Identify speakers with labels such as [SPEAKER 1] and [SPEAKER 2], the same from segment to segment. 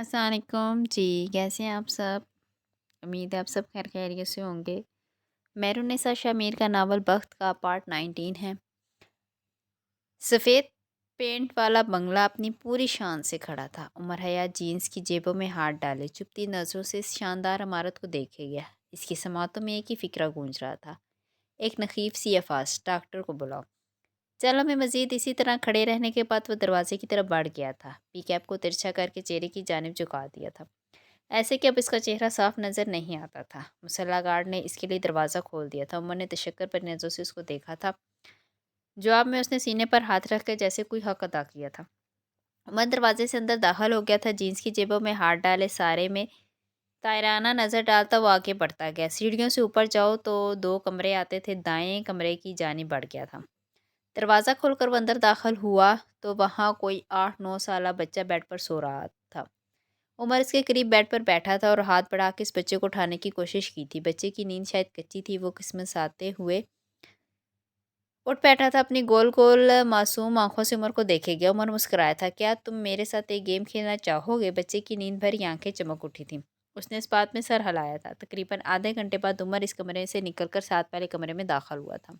[SPEAKER 1] अस्सलाम वालेकुम जी। कैसे हैं आप सब? उम्मीद है आप सब खैर खैरियत से होंगे। मेहरुन्निसा शामीर का नावल बख्त का पार्ट 19 है। सफ़ेद पेंट वाला बंगला अपनी पूरी शान से खड़ा था। उमर हयात जीन्स की जेबों में हाथ डाले चुपती नज़रों से इस शानदार इमारत को देखे गया। इसकी समातों में एक ही फ़िक्रा गूंज रहा था, एक नखीफ सी अल्फाज, डॉक्टर को बुलाओ। चलो में मज़ीद इसी तरह खड़े रहने के बाद वो दरवाजे की तरफ बढ़ गया था। पी कैप को तिरछा करके चेहरे की जानिब झुका दिया था, ऐसे कि अब इसका चेहरा साफ नज़र नहीं आता था। मुसल्ला गार्ड ने इसके लिए दरवाज़ा खोल दिया था। उमर ने तशक्कर पर नज़रों से उसको देखा था। जवाब में उसने सीने पर हाथ रख कर जैसे कोई हक अदा किया था। उमर दरवाजे से अंदर दाखिल हो गया था। जीन्स की जेबों में हाथ डाले सारे में तायराना नज़र डालता वो आगे बढ़ता गया। सीढ़ियों से ऊपर जाओ तो 2 कमरे आते थे। दाएं कमरे की जानिब बढ़ गया था। दरवाज़ा खोलकर वो अंदर दाखिल हुआ तो वहाँ कोई 8-9 साल बच्चा बेड पर सो रहा था। उमर इसके करीब बेड पर बैठा था और हाथ बढ़ा के इस बच्चे को उठाने की कोशिश की थी। बच्चे की नींद शायद कच्ची थी। वो किस्मसाते हुए उठ बैठा था। अपनी गोल गोल मासूम आंखों से उमर को देखे गया। उमर मुस्कुराया था। क्या तुम मेरे साथ एक गेम खेलना चाहोगे? बच्चे की नींद भरी आंखें चमक उठी थीं। उसने इस बात में सर हिलाया था। तकरीबन आधे घंटे बाद उमर इस कमरे से निकलकर साथ वाले कमरे में दाखिल हुआ था।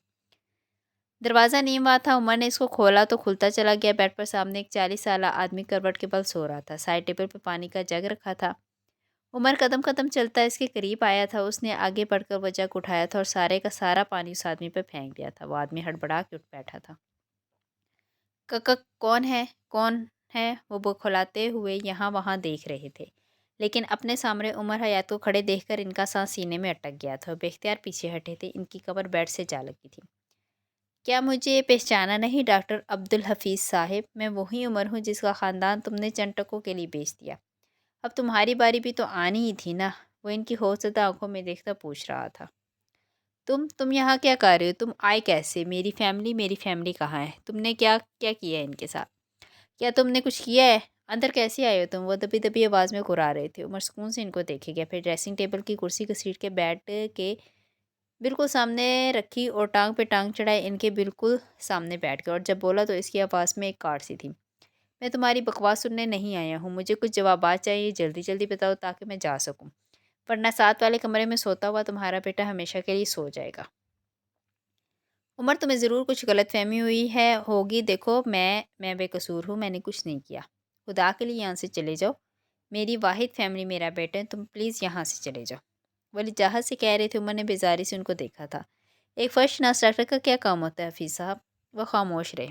[SPEAKER 1] दरवाज़ा नीम हुआ था। उमर ने इसको खोला तो खुलता चला गया। बेड पर सामने एक 40 साल आदमी करवट के बल सो रहा था। साइड टेबल पर पानी का जग रखा था। उमर कदम कदम चलता इसके करीब आया था। उसने आगे बढ़कर वो जग उठाया था और सारे का सारा पानी उस आदमी पर फेंक दिया था। वो आदमी हड़बड़ा के उठ बैठा था। कक कौन है? कौन है? वो बौखलाते हुए यहाँ वहाँ देख रहे थे, लेकिन अपने सामने उमर हयात को खड़े देखकर इनका सांस सीने में अटक गया था। बेख्तियार पीछे हटे थे। इनकी कमर बेड से जा लगी थी। क्या मुझे पहचाना नहीं डॉक्टर अब्दुल हफीज़ साहिब? मैं वही उमर हूँ जिसका ख़ानदान तुमने चंद टकों के लिए बेच दिया। अब तुम्हारी बारी भी तो आनी ही थी ना। वो इनकी खौफज़दा आंखों में देखता पूछ रहा था। तुम यहाँ क्या कर रहे हो? तुम आए कैसे? मेरी फैमिली कहाँ है? तुमने क्या क्या किया है इनके साथ? क्या तुमने कुछ किया है? अंदर कैसे आए हो तुम? वो दबी दबी आवाज़ में कुर्रा रहे थे। उमर सुकून से इनको देखे गया। फिर ड्रेसिंग टेबल की कुर्सी घसीट के बेड के बिल्कुल सामने रखी और टांग पे टांग चढ़ाए इनके बिल्कुल सामने बैठ गया। और जब बोला तो इसकी आवाज़ में एक कार सी थी। मैं तुम्हारी बकवास सुनने नहीं आया हूँ। मुझे कुछ जवाबात चाहिए। जल्दी जल्दी बताओ ताकि मैं जा सकूँ, वरना साथ वाले कमरे में सोता हुआ तुम्हारा बेटा हमेशा के लिए सो जाएगा। उमर, तुम्हें ज़रूर कुछ गलतफहमी हुई है होगी। देखो मैं बेकसूर हूँ। मैंने कुछ नहीं किया। खुदा के लिए यहाँ से चले जाओ। मेरी वाहिद फैमिली मेरा बेटा है। तुम प्लीज़ यहाँ से चले जाओ। वली जहाज़ से कह रहे थे। उमर ने बेजारी से उनको देखा था। एक फर्स्ट डॉक्टर का क्या काम होता है हफीज़ साहब? वह खामोश रहे।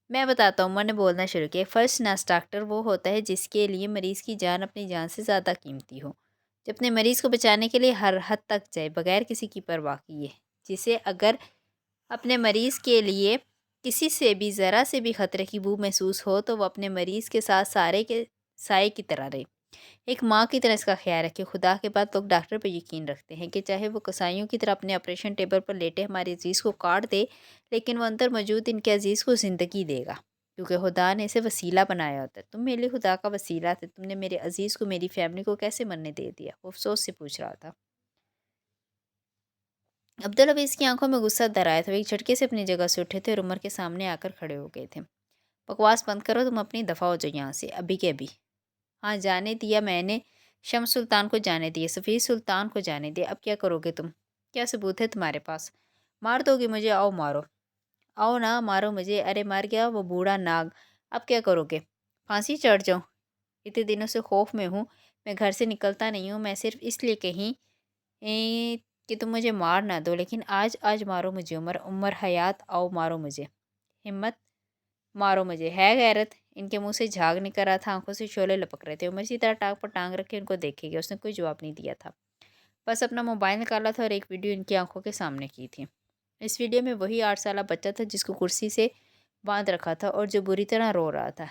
[SPEAKER 1] मैं बताता हूँ। उमर ने बोलना शुरू किया। फर्स्ट नर्स डॉक्टर वो होता है जिसके लिए मरीज़ की जान अपनी जान से ज़्यादा कीमती हो, जो अपने मरीज़ को बचाने के लिए हर हद तक जाए बगैर किसी की परवाह किए, जिसे अगर अपने मरीज़ के लिए किसी से भी ज़रा से भी खतरे की बू महसूस हो तो वो अपने मरीज़ के साथ सारे के साए की तरह रहे, एक माँ की तरह इसका ख्याल रखे। खुदा के बाद लोग डॉक्टर पर यकीन रखते हैं कि चाहे वो कसाईयों की तरह अपने ऑपरेशन टेबल पर लेटे हमारे अजीज़ को काट दे, लेकिन वो अंदर मौजूद इनके अजीज़ को ज़िंदगी देगा, क्योंकि खुदा ने इसे वसीला बनाया होता है। तुम मेरे लिए खुदा का वसीला थे। तुमने मेरे अजीज़ को, मेरी फैमिली को कैसे मरने दे दिया? वो अफसोस से पूछ रहा था। अब्दुल हफीज़ की आंखों में गुस्सा दर आया था। वो एक झटके से अपनी जगह से उठे थे और उमर के सामने आकर खड़े हो गए थे। बकवास बंद करो। तुम अपनी दफ़ा हो जाओ यहाँ से अभी के अभी। हाँ, जाने दिया मैंने। शम्स सुल्तान को जाने दिया, सफ़ीर सुल्तान को जाने दिया। अब क्या करोगे तुम? क्या सबूत है तुम्हारे पास? मार दोगे मुझे? आओ मारो। आओ ना, मारो मुझे। अरे मर गया वो बूढ़ा नाग। अब क्या करोगे? फांसी चढ़ जाऊँ? इतने दिनों से खौफ में हूँ। मैं घर से निकलता नहीं हूँ। मैं सिर्फ इसलिए कहीं कि तुम मुझे मार ना दो, लेकिन आज आज मारो मुझे। उमर उमर हयात, आओ मारो मुझे। हिम्मत, मारो मुझे। है गैरत? इनके मुंह से झाग निकल रहा था। आंखों से शोले लपक रहे थे। उमर इसी तरह टांग पर टांग रख के उनको देखेगा। उसने कोई जवाब नहीं दिया था, बस अपना मोबाइल निकाला था और एक वीडियो इनकी आंखों के सामने की थी। इस वीडियो में वही 8 साल बच्चा था जिसको कुर्सी से बांध रखा था और जो बुरी तरह रो रहा था।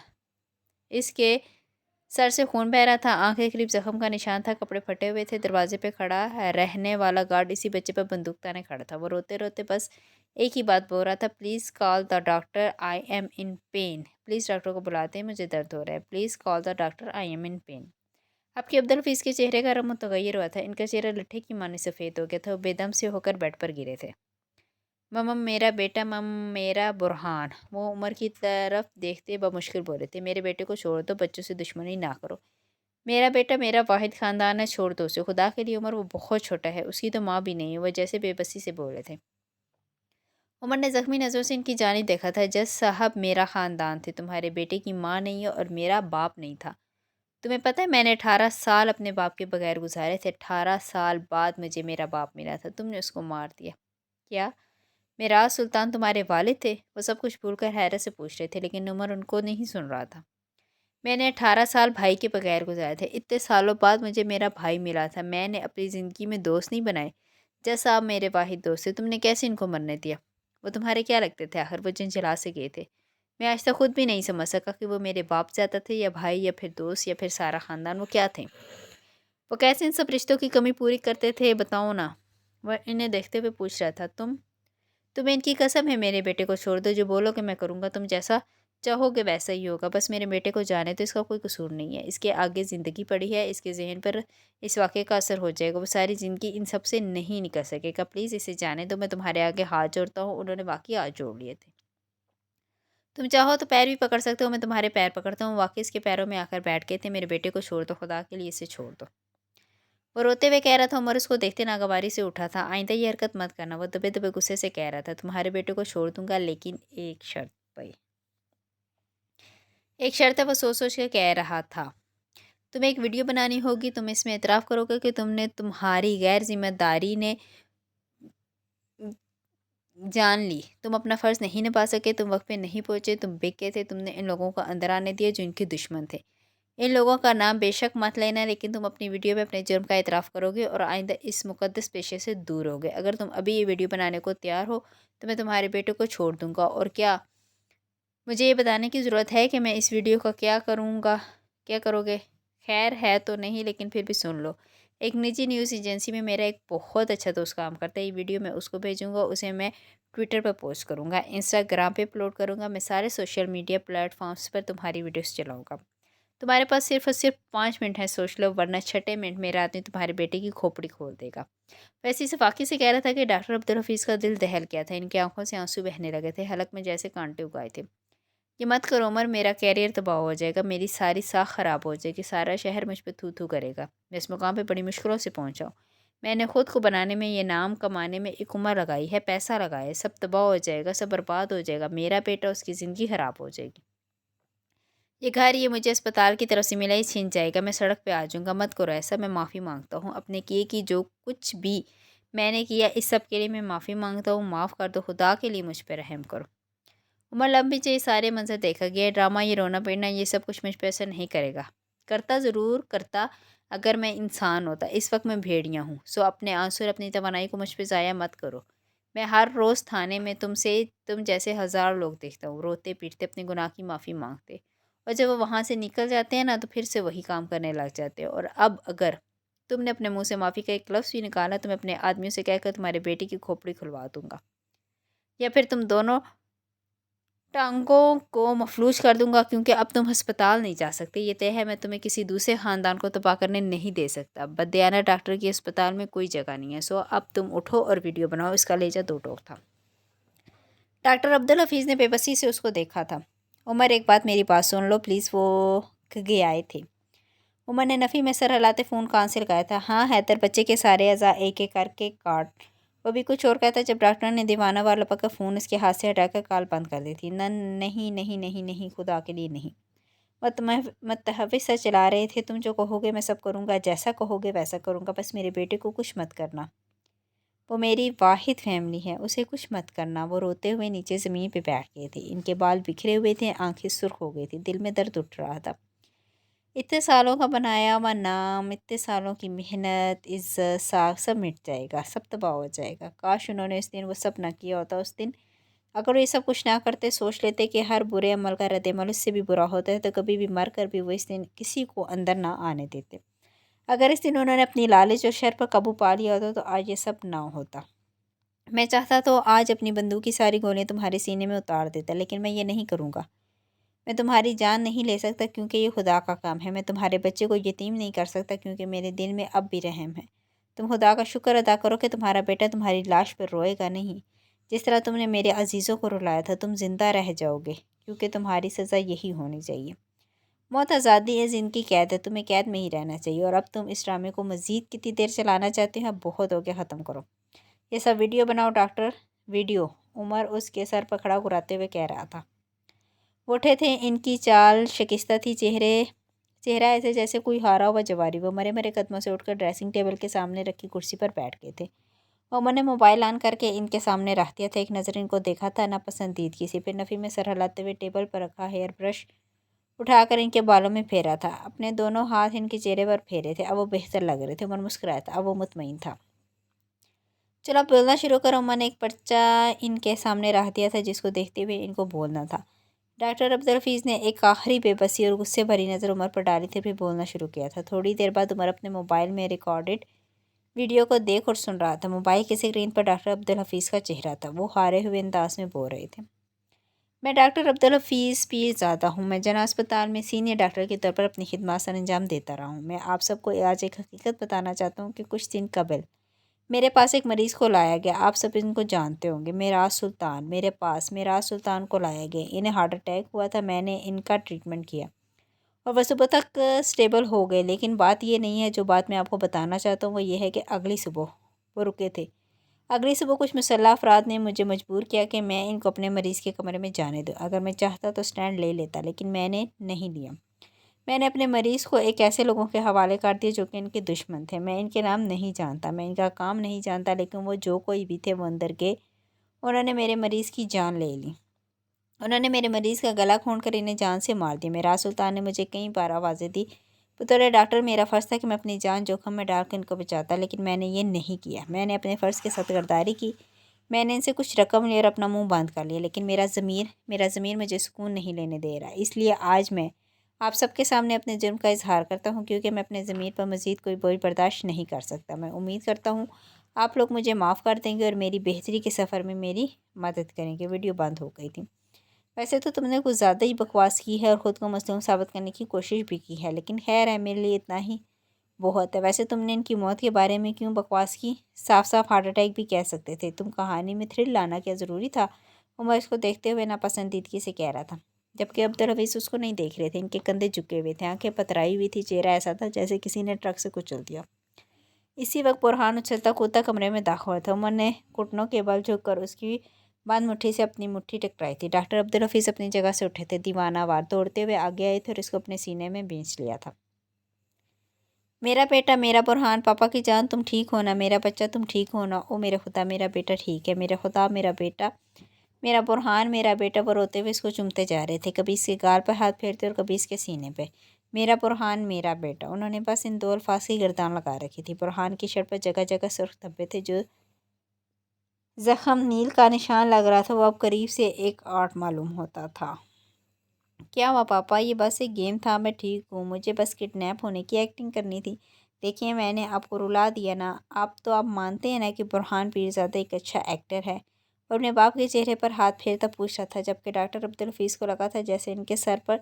[SPEAKER 1] इसके सर से खून बह रहा था। आंख के करीब जख्म का निशान था। कपड़े फटे हुए थे। दरवाजे पे खड़ा रहने वाला गार्ड इसी बच्चे पर बंदूक ताने खड़ा था। वो रोते रोते बस एक ही बात बोल रहा था, please call the doctor, I am in pen. Please doctor को बुलाते हैं, मुझे दर्द हो रहा है। Please call the doctor, I am in pen. आपके अब्दुल हफीज़ के चेहरे का रंग मुतगैर हुआ था। इनका चेहरा लट्ठे की माने सफ़ेद हो गया था। वो बेदम से होकर बेड पर गिरे थे। मम मेरा बेटा, मम मेरा बुरहान। वो उमर की तरफ देखते बमुश्किल बोले थे, मेरे बेटे को छोड़ दो, बच्चों से दुश्मनी ना करो। मेरा बेटा मेरा वाहिद ख़ानदान है, छोड़ दो उसे। खुदा के लिए उमर, वो बहुत छोटा है, उसकी तो माँ भी नहीं है। वह जैसे बेबसी से बोले थे। उमर ने ज़ख्मी नज़रों से इनकी जानिब देखा था। जज साहब, मेरा ख़ानदान थे, तुम्हारे बेटे की माँ नहीं है और मेरा बाप नहीं था। तुम्हें पता है मैंने 18 साल अपने बाप के बगैर गुजारे थे। 18 साल बाद मुझे मेरा बाप मिला था, तुमने उसको मार दिया। क्या मिराज सुल्तान तुम्हारे वालिद थे? वो सब कुछ भूलकर हैरत से पूछ रहे थे, लेकिन उमर उनको नहीं सुन रहा था। मैंने 18 साल भाई के बगैर गुजारे थे। इतने सालों बाद मुझे मेरा भाई मिला था। मैंने अपनी ज़िंदगी में दोस्त नहीं बनाए। जैसा आप मेरे वाहिद दोस्त थे, तुमने कैसे इनको मरने दिया? वो तुम्हारे क्या लगते थे? आखिर वो जिनजिला से गए थे। मैं आज तक खुद भी नहीं समझ सका कि वो मेरे बाप ज़्यादा थे या भाई या फिर दोस्त या फिर सारा ख़ानदान। वो क्या थे? वो कैसे इन सब रिश्तों की कमी पूरी करते थे, बताओ ना। वह इन्हें देखते हुए पूछ रहा था। तुम्हें इनकी कसम है, मेरे बेटे को छोड़ दो। जो बोलोगे मैं करूँगा। तुम जैसा चाहोगे वैसा ही होगा। बस मेरे बेटे को जाने तो, इसका कोई कसूर नहीं है। इसके आगे ज़िंदगी पड़ी है। इसके ज़हन पर इस वाक़े का असर हो जाएगा। वो सारी ज़िंदगी इन सब से नहीं निकल सकेगा। प्लीज़ इसे जाने दो। मैं तुम्हारे आगे हाथ जोड़ता हूँ। उन्होंने वाक़ई हाथ जोड़ लिए थे। तुम चाहो तो पैर भी पकड़ सकते हो। मैं तुम्हारे पैर पकड़ता हूँ। वाक़ई इसके पैरों में आकर बैठ गए थे। मेरे बेटे को छोड़ दो, खुदा के लिए इसे छोड़ दो। वो रोते हुए कह रहा था। उमर उसको देखते नागवारी से उठा था। आइंदा ये हरकत मत करना। वो दबे दबे गुस्से से कह रहा था। तुम्हारे बेटे को छोड़ दूंगा, लेकिन एक शर्त पे। एक शर्त है, वो सोच सोच के कह रहा था। तुम्हें एक वीडियो बनानी होगी। तुम इसमें एतराफ़ करोगे कि तुम्हारी गैर जिम्मेदारी ने जान ली। तुम अपना फ़र्ज़ नहीं निभा सके। तुम वक्त पे नहीं पहुँचे। तुम बिक गए थे। तुमने इन लोगों को अंदर आने दिया जो इनके दुश्मन थे। इन लोगों का नाम बेशक मत लेना, लेकिन तुम अपनी वीडियो में अपने जुर्म का इतराफ़ करोगे और आइंदा इस मुक़द्दस पेशे से दूर होगे। अगर तुम अभी ये वीडियो बनाने को तैयार हो तो मैं तुम्हारे बेटे को छोड़ दूँगा। और क्या मुझे ये बताने की ज़रूरत है कि मैं इस वीडियो का क्या करूँगा? क्या करोगे? खैर है तो नहीं, लेकिन फिर भी सुन लो। एक निजी न्यूज़ एजेंसी में मेरा एक बहुत अच्छा दोस्त काम करता है। ये वीडियो मैं उसको भेजूँगा। उसे मैं ट्विटर पर पोस्ट करूँगा, इंस्टाग्राम पे अपलोड करूँगा। मैं सारे सोशल मीडिया प्लेटफ़ॉर्म्स पर तुम्हारी वीडियोज़ चलाऊँगा। तुम्हारे पास सिर्फ़ और सिर्फ़ 5 मिनट है, सोच लो, वरना छठे मिनट मेरा आदमी तुम्हारे बेटे की खोपड़ी खोल देगा। वैसे इस वाक़ई से कह रहा था कि डॉक्टर अब्दुल हफ़ीज़ का दिल दहल गया था। इनकी आँखों से आँसू बहने लगे थे, हलक में जैसे काँटे उग आए थे। ये मत करो उमर, मेरा करियर तबाह हो जाएगा। मेरी सारी साख ख़राब हो जाएगी। सारा शहर मुझ पे थू-थू करेगा। मैं इस मुकाम पे बड़ी मुश्किलों से पहुँचा हूँ। मैंने खुद को बनाने में, ये नाम कमाने में एक उम्र लगाई है, पैसा लगाया है। सब तबाह हो जाएगा, सब बर्बाद हो जाएगा। मेरा बेटा, उसकी ज़िंदगी ख़राब हो जाएगी। ये घर, ये मुझे अस्पताल की तरफ से मिला ही छिन जाएगा। मैं सड़क पे आ जाऊँगा। मत करो ऐसा। मैं माफ़ी माँगता हूँ। अपने किए की जो कुछ भी मैंने किया, इस सब के लिए मैं माफ़ी माँगता हूँ। माफ़ कर दो। खुदा के लिए मुझ पे रहम करो। उमर लंबी से ये सारे मंज़र देखा गया। ड्रामा, ये रोना पीटना, ये सब कुछ मुझ पे असर नहीं करेगा। करता ज़रूर करता, अगर मैं इंसान होता। इस वक्त मैं भेड़िया हूँ। सो अपने आंसू और अपनी तवानाई को मुझ पे ज़ाया मत करो। मैं हर रोज़ थाने में तुम जैसे हज़ार लोग देखता हूँ, रोते पीटते अपने गुनाह की माफ़ी मांगते। और जब वो वहाँ से निकल जाते हैं ना, तो फिर से वही काम करने लग जाते हैं। और अब अगर तुमने अपने मुंह से माफ़ी का एक लफ्ज़ भी निकाला, तो मैं अपने आदमियों से कहकर तुम्हारे बेटे की खोपड़ी खुलवा दूंगा, या फिर तुम दोनों टांगों को मफलूज कर दूंगा, क्योंकि अब तुम अस्पताल नहीं जा सकते। ये तय है, मैं तुम्हें किसी दूसरे ख़ानदान को तबाह करने नहीं दे सकता। बदयाना डॉक्टर की अस्पताल में कोई जगह नहीं है। सो अब तुम उठो और वीडियो बनाओ। इसका लेजा दो टोक था। डॉक्टर अब्दुल हफीज़ ने बेबसी से उसको देखा था। उमर, एक बात सुन लो प्लीज़। वो गए आए थे। उमर ने नफ़ी में सर हिलाते फ़ोन कान से लगाया था। हाँ हैदर, बच्चे के सारे अज़ा एक एक करके काट। वो भी कुछ और कहता जब डॉक्टर ने दीवाना वाला पका फ़ोन उसके हाथ से हटाकर कॉल बंद कर दी थी। नहीं नहीं नहीं नहीं, खुदा के लिए नहीं। मतहफ़िज़ से चला रहे थे। तुम जो कहोगे मैं सब करूँगा, जैसा कहोगे वैसा करूँगा। बस मेरे बेटे को कुछ मत करना। वो मेरी वाहिद फैमिली है, उसे कुछ मत करना। वो रोते हुए नीचे ज़मीन पे बैठ गए थे। इनके बाल बिखरे हुए थे, आंखें सुर्ख हो गई थी, दिल में दर्द उठ रहा था। इतने सालों का बनाया हुआ नाम, इतने सालों की मेहनत, इज़्ज़त, साख सब मिट जाएगा, सब तबाह हो जाएगा। काश उन्होंने उस दिन वो सब ना किया होता। उस दिन अगर वो ये सब कुछ ना करते, सोच लेते कि हर बुरे अमल का रद्द-ए-अमल उससे भी बुरा होता है, तो कभी भी मर कर भी वो इस दिन किसी को अंदर ना आने देते। अगर इस दिन उन्होंने अपनी लालच और शर पर काबू पा लिया होता, तो आज ये सब ना होता। मैं चाहता तो आज अपनी बंदूक की सारी गोलियां तुम्हारे सीने में उतार देता, लेकिन मैं ये नहीं करूँगा। मैं तुम्हारी जान नहीं ले सकता, क्योंकि ये खुदा का काम है। मैं तुम्हारे बच्चे को यतीम नहीं कर सकता, क्योंकि मेरे दिल में अब भी रहम है। तुम खुदा का शुक्र अदा करो कि तुम्हारा बेटा तुम्हारी लाश पर रोएगा नहीं। جس طرح تم نے میرے عزیزوں کو رلایا تھا تم زندہ رہ جاؤ گے، کیونکہ تمہاری سزا یہی ہونی چاہیے۔ موت آزادی ہے، زندگی قید ہے، تمہیں قید میں ہی رہنا چاہیے، اور اب تم اس ڈرامے کو مزید کتنی دیر چلانا چاہتے ہیں؟ بہت ہو گیا، ختم کرو یہ سب، ویڈیو بناؤ ڈاکٹر، ویڈیو۔ عمر اس کے سر پکڑا گراتے ہوئے کہہ رہا تھا۔ وہ اٹھے تھے، ان کی چال شکستہ تھی، چہرہ ایسے جیسے کوئی ہارا ہوا جواری۔ وہ مرے مرے قدموں سے اٹھ کر ڈریسنگ ٹیبل کے سامنے رکھی کرسی پر بیٹھ گئے تھے۔ عمر نے موبائل آن کر کے ان کے سامنے رکھ دیا تھا، ایک نظر ان کو دیکھا تھا ناپسندیدگی سے، پھر نفی میں سر ہلاتے ہوئے ٹیبل پر رکھا ہیئر برش اٹھا کر ان کے بالوں میں پھیرا تھا، اپنے دونوں ہاتھ ان کے چہرے پر پھیرے تھے۔ اب وہ بہتر لگ رہے تھے، عمر مسکرایا تھا، اب وہ مطمئن تھا۔ چلو اب بولنا شروع کرو۔ عمر نے ایک پرچہ ان کے سامنے رکھ دیا تھا جس کو دیکھتے ہوئے ان کو بولنا تھا۔ ڈاکٹر عبدالحفیظ نے ایک آخری بے بسی اور غصے بھری نظر عمر پر ڈالی تھی، پھر بولنا شروع کیا تھا۔ تھوڑی دیر بعد عمر اپنے موبائل میں ریکارڈڈ ویڈیو کو دیکھ اور سن رہا تھا۔ موبائل کی اسکرین پر ڈاکٹر عبدالحفیظ کا چہرہ تھا، وہ ہارے ہوئے انداز میں بول رہے تھے۔ میں ڈاکٹر عبدالحفیظ پیر زادہ ہوں، میں جناح اسپتال میں سینئر ڈاکٹر کے طور پر اپنی خدمات سر انجام دیتا رہا ہوں۔ میں آپ سب کو آج ایک حقیقت بتانا چاہتا ہوں کہ کچھ دن قبل میرے پاس ایک مریض کو لایا گیا، آپ سب ان کو جانتے ہوں گے، میراث سلطان۔ میرے پاس میراث سلطان کو لایا گیا، انہیں ہارٹ اٹیک ہوا تھا، میں نے ان کا ٹریٹمنٹ کیا اور وہ صبح تک سٹیبل ہو گئے، لیکن بات یہ نہیں ہے۔ جو بات میں آپ کو بتانا چاہتا ہوں وہ یہ ہے کہ اگلی صبح وہ رکے تھے۔ اگلی صبح کچھ مسلح افراد نے مجھے مجبور کیا کہ میں ان کو اپنے مریض کے کمرے میں جانے دوں۔ اگر میں چاہتا تو سٹینڈ لے لیتا، لیکن میں نے نہیں لیا۔ میں نے اپنے مریض کو ایک ایسے لوگوں کے حوالے کر دیا جو کہ ان کے دشمن تھے۔ میں ان کے نام نہیں جانتا، میں ان کا کام نہیں جانتا، لیکن وہ جو کوئی بھی تھے وہ اندر گئے، انہوں نے میرے مریض کی جان لے لی، انہوں نے میرے مریض کا گلا کھونڈ کر انہیں جان سے مار دیا۔ میراث سلطان نے مجھے کئی بار آوازیں دی، بطور ڈاکٹر میرا فرض تھا کہ میں اپنی جان جوخم میں ڈال کر ان کو بچاتا، لیکن میں نے یہ نہیں کیا۔ میں نے اپنے فرض کے ساتھ غداری کی، میں نے ان سے کچھ رقم لی اور اپنا منہ بند کر لیا، لیکن میرا ضمیر مجھے سکون نہیں لینے دے رہا۔ اس لیے آج میں آپ سب کے سامنے اپنے جرم کا اظہار کرتا ہوں، کیونکہ میں اپنے ضمیر پر مزید کوئی بوجھ برداشت نہیں کر سکتا۔ میں امید کرتا ہوں آپ لوگ مجھے معاف کر دیں گے اور میری بہتری کے سفر میں میری مدد کریں گے۔ ویڈیو بند ہو گئی تھی۔ ویسے تو تم نے کچھ زیادہ ہی بکواس کی ہے اور خود کو مظلوم ثابت کرنے کی کوشش بھی کی ہے، لیکن خیر ہے، میرے لیے اتنا ہی بہت ہے۔ ویسے تم نے ان کی موت کے بارے میں کیوں بکواس کی؟ صاف صاف ہارٹ اٹیک بھی کہہ سکتے تھے، تم کہانی میں تھرل لانا کیا ضروری تھا؟ عمر اس کو دیکھتے ہوئے ناپسندیدگی سے کہہ رہا تھا، جبکہ عبدالحفیظ اس کو نہیں دیکھ رہے تھے۔ ان کے کندھے جھکے ہوئے تھے، آنکھیں پترائی ہوئی تھی، چہرہ ایسا تھا جیسے کسی نے ٹرک سے کچل دیا۔ اسی وقت برہان اچھلتا کودتا کمرے میں داخل ہوا تھا۔ عمر نے گھٹنوں کے بل جھک کر اس کی بند مٹھی سے اپنی مٹھی ٹکرائی تھی۔ ڈاکٹر عبدالحفیظ اپنی جگہ سے اٹھے تھے، دیوانہ وار دوڑتے ہوئے آگے آئے تھے اور اس کو اپنے سینے میں بھینچ لیا تھا۔ میرا بیٹا، میرا برہان، پاپا کی جان، تم ٹھیک ہونا، میرا بچہ تم ٹھیک ہونا، او میرے خدا میرا بیٹا ٹھیک ہے، میرے خدا میرا بیٹا، میرا برہان میرا بیٹا۔ وہ روتے ہوئے اس کو چومتے جا رہے تھے، کبھی اس کے گال پر ہاتھ پھیرتے اور کبھی اس کے سینے پہ۔ میرا برہان میرا بیٹا، انہوں نے بس ان دو الفاظ کی گردان لگا رکھی تھی۔ برہان کی شرٹ پر جگہ جگہ سرخ دھبے تھے، جو زخم نیل کا نشان لگ رہا تھا، وہ اب قریب سے ایک آرٹ معلوم ہوتا تھا۔ کیا ہوا پاپا؟ یہ بس ایک گیم تھا، میں ٹھیک ہوں، مجھے بس کڈنیپ ہونے کی ایکٹنگ کرنی تھی۔ دیکھیے میں نے آپ کو رلا دیا نا، آپ مانتے ہیں نا کہ برہان پیرزادہ ایک اچھا ایکٹر ہے؟ اور اپنے باپ کے چہرے پر ہاتھ پھیرتا پوچھ رہا تھا، جبکہ ڈاکٹر عبدالحفیظ کو لگا تھا جیسے ان کے سر پر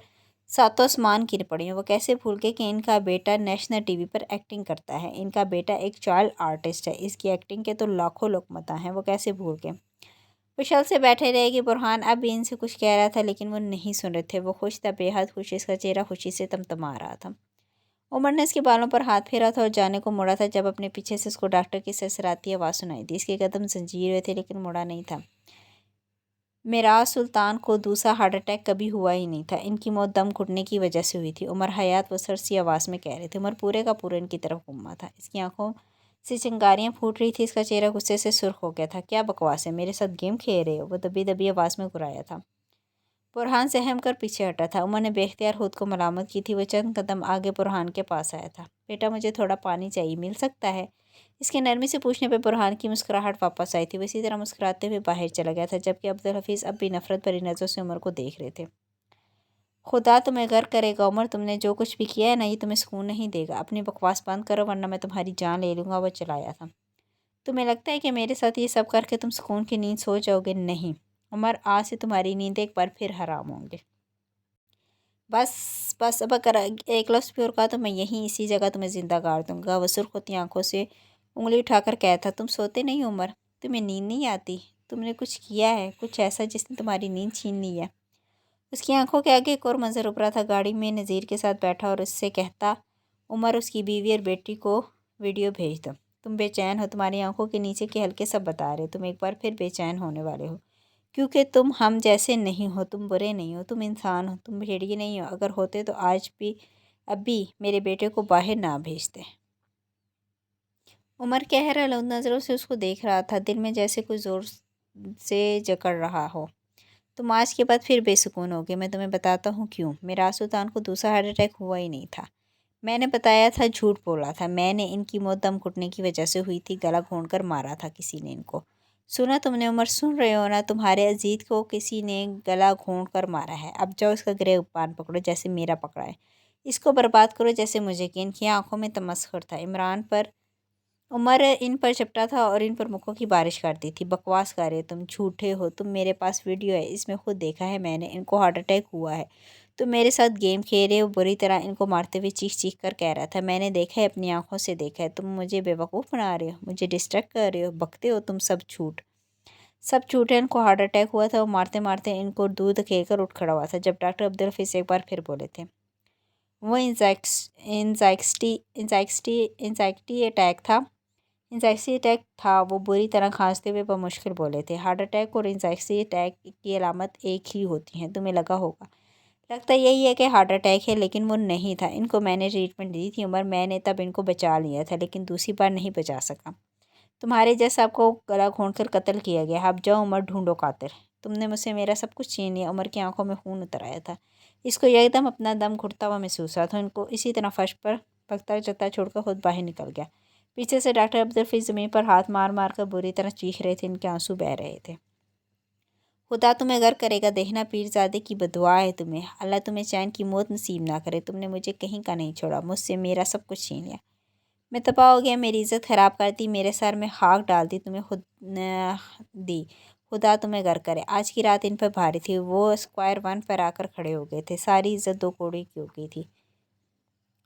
[SPEAKER 1] ساتوں آسمان گر پڑے ہیں۔ وہ کیسے بھول گئے کہ ان کا بیٹا نیشنل ٹی وی پر ایکٹنگ کرتا ہے، ان کا بیٹا ایک چائلڈ آرٹسٹ ہے، اس کی ایکٹنگ کے تو لاکھوں لوگ مداح ہیں، وہ کیسے بھول گئے؟ وہ شل سے بیٹھے رہے کہ برہان اب بھی ان سے کچھ کہہ رہا تھا، لیکن وہ نہیں سن رہے تھے۔ وہ خوش تھا، بے حد خوش، اس کا چہرہ خوشی سے تمتما رہا تھا۔ عمر نے اس کے بالوں پر ہاتھ پھیرا تھا اور جانے کو مڑا تھا جب اپنے پیچھے سے اس کو ڈاکٹر کی سرسراتی آواز سنائی دی۔ اس کے قدم زنجیر ہوئے تھے لیکن مڑا نہیں تھا۔ میراث سلطان کو دوسرا ہارٹ اٹیک کبھی ہوا ہی نہیں تھا، ان کی موت دم گھٹنے کی وجہ سے ہوئی تھی۔ عمر حیات و سرسی آواز میں کہہ رہے تھے۔ عمر پورے کا پورا ان کی طرف گھوما تھا، اس کی آنکھوں سے چنگاریاں پھوٹ رہی تھی، اس کا چہرہ غصے سے سرخ ہو گیا تھا۔ کیا بکواس ہے، میرے ساتھ گیم کھیل رہے ہو؟ وہ دبی دبی آواز میں گرایا تھا۔ برہان سہم کر پیچھے ہٹا تھا۔ عمر نے بے اختیار خود کو ملامت کی تھی۔ وہ چند قدم آگے برہان کے پاس آیا تھا۔ بیٹا مجھے تھوڑا پانی چاہیے، مل سکتا ہے؟ اس کے نرمی سے پوچھنے پہ برہان کی مسکراہٹ واپس آئی تھی، وہ اسی طرح مسکراتے ہوئے باہر چلا گیا تھا، جبکہ عبدالحفیظ اب بھی نفرت بھری نظروں سے عمر کو دیکھ رہے تھے۔ خدا تمہیں غرق کرے گا عمر، تم نے جو کچھ بھی کیا ہے نا، یہ تمہیں سکون نہیں دے گا۔ اپنی بکواس بند کرو ورنہ میں تمہاری جان لے لوں گا۔ وہ چلایا تھا۔ تمہیں لگتا ہے کہ میرے ساتھ یہ سب کر کے تم سکون کی نیند سو جاؤ گے؟ نہیں عمر، آج سے تمہاری نیند ایک بار پھر حرام ہوں گے۔ بس اب اگر ایک لفظ بھی اور کہا تو میں یہیں اسی جگہ تمہیں زندہ گاڑ دوں گا۔ وہ سرخ ہوتی آنکھوں سے انگلی اٹھا کر کہا تھا، تم سوتے نہیں عمر؟ تمہیں نیند نہیں آتی؟ تم نے کچھ کیا ہے، کچھ ایسا جس نے تمہاری نیند چھین لی ہے؟ اس کی آنکھوں کے آگے ایک اور منظر ابھرا تھا۔ گاڑی میں نذیر کے ساتھ بیٹھا اور اس سے کہتا، عمر اس کی بیوی اور بیٹی کو ویڈیو بھیج دو۔ تم بے چین ہو، تمہاری آنکھوں کے نیچے کے حلقے سب بتا رہے، تم ایک بار پھر بے چین ہونے والے ہو، کیونکہ تم ہم جیسے نہیں ہو، تم برے نہیں ہو، تم انسان ہو، تم بھیڑیے نہیں ہو۔ اگر ہوتے تو آج بھی ابھی میرے بیٹے کو باہر نہ بھیجتے۔ عمر قہر آلود نظروں سے اس کو دیکھ رہا تھا، دل میں جیسے کوئی زور سے جکڑ رہا ہو۔ تم آج کے بعد پھر بے سکون ہوگے، میں تمہیں بتاتا ہوں کیوں۔ میرا سلطان کو دوسرا ہارٹ اٹیک ہوا ہی نہیں تھا۔ میں نے بتایا تھا، جھوٹ بولا تھا میں نے۔ ان کی موت دم گھٹنے کی وجہ سے ہوئی تھی، گلا گھونٹ کر مارا تھا کسی نے ان کو۔ سنا تم نے عمر، سن رہے ہو نا؟ تمہارے عزیز کو کسی نے گلا گھونٹ کر مارا ہے۔ اب جاؤ اس کا گریبان پکڑو جیسے میرا پکڑا ہے، اس کو برباد کرو جیسے مجھے کیا۔ ان کی آنکھوں میں تمسخر تھا۔ عمر ان پر چپٹا تھا اور ان پر مکوں کی بارش کرتی تھی۔ بکواس کر رہے تم، جھوٹے ہو تم، میرے پاس ویڈیو ہے، اس میں خود دیکھا ہے میں نے، ان کو ہارٹ اٹیک ہوا ہے۔ تم میرے ساتھ گیم کھیل رہے ہو، بری طرح ان کو مارتے ہوئے چیخ چیخ کر کہہ رہا تھا، میں نے دیکھا ہے، اپنی آنکھوں سے دیکھا ہے۔ تم مجھے بیوقوف بنا رہے ہو، مجھے ڈسٹریکٹ کر رہے ہو، بکتے ہو تم، سب جھوٹ ہے۔ ان کو ہارٹ اٹیک ہوا تھا، وہ مارتے مارتے ان کو دور دھکیل کر اٹھ کھڑا ہوا تھا جب ڈاکٹر عبدالحفیظ ایک بار پھر بولے تھے، وہ انزائکٹی اٹیک تھا۔ وہ بری طرح کھانستے ہوئے بمشکل بولے تھے، ہارٹ اٹیک اور انزائکٹی اٹیک کی علامت ایک ہی ہوتی ہیں، تمہیں لگا ہوگا، لگتا یہی ہے کہ ہارٹ اٹیک ہے، لیکن وہ نہیں تھا۔ ان کو میں نے ٹریٹمنٹ دی تھی عمر، میں نے تب ان کو بچا لیا تھا، لیکن دوسری بار نہیں بچا سکا۔ تمہارے جیسا آپ کو گلا گھونٹ کر قتل کیا گیا۔ اب جاؤ عمر، ڈھونڈو قاتل۔ تم نے مجھ سے میرا سب کچھ چھین لیا۔ عمر کی آنکھوں میں خون اتر آیا تھا، اس کو ایک دم اپنا دم گھٹتا ہوا محسوس ہوا تھا۔ ان کو اسی طرح فرش پر بھگتا چلتا چھوڑ کر خود باہر نکل گیا۔ پیچھے سے ڈاکٹر عبدالحفیظ زمین پر ہاتھ مار مار کر بری طرح چیخ رہے تھے، ان کے آنسو بہہ رہے تھے۔ خدا تمہیں غرق کرے گا، دیکھنا پیرزادے کی بددعا ہے تمہیں، اللہ تمہیں چین کی موت نصیب نہ کرے۔ تم نے مجھے کہیں کا نہیں چھوڑا، مجھ سے میرا سب کچھ چھین لیا، میں تباہ ہو گیا، میری عزت خراب کر دی، میرے سر میں خاک ڈال دی، خدا تمہیں غرق کرے۔ آج کی رات ان پر بھاری تھی، وہ اسکوائر ون پر آ کر کھڑے ہو گئے تھے، ساری عزت دو کوڑی کی ہو گئی تھی۔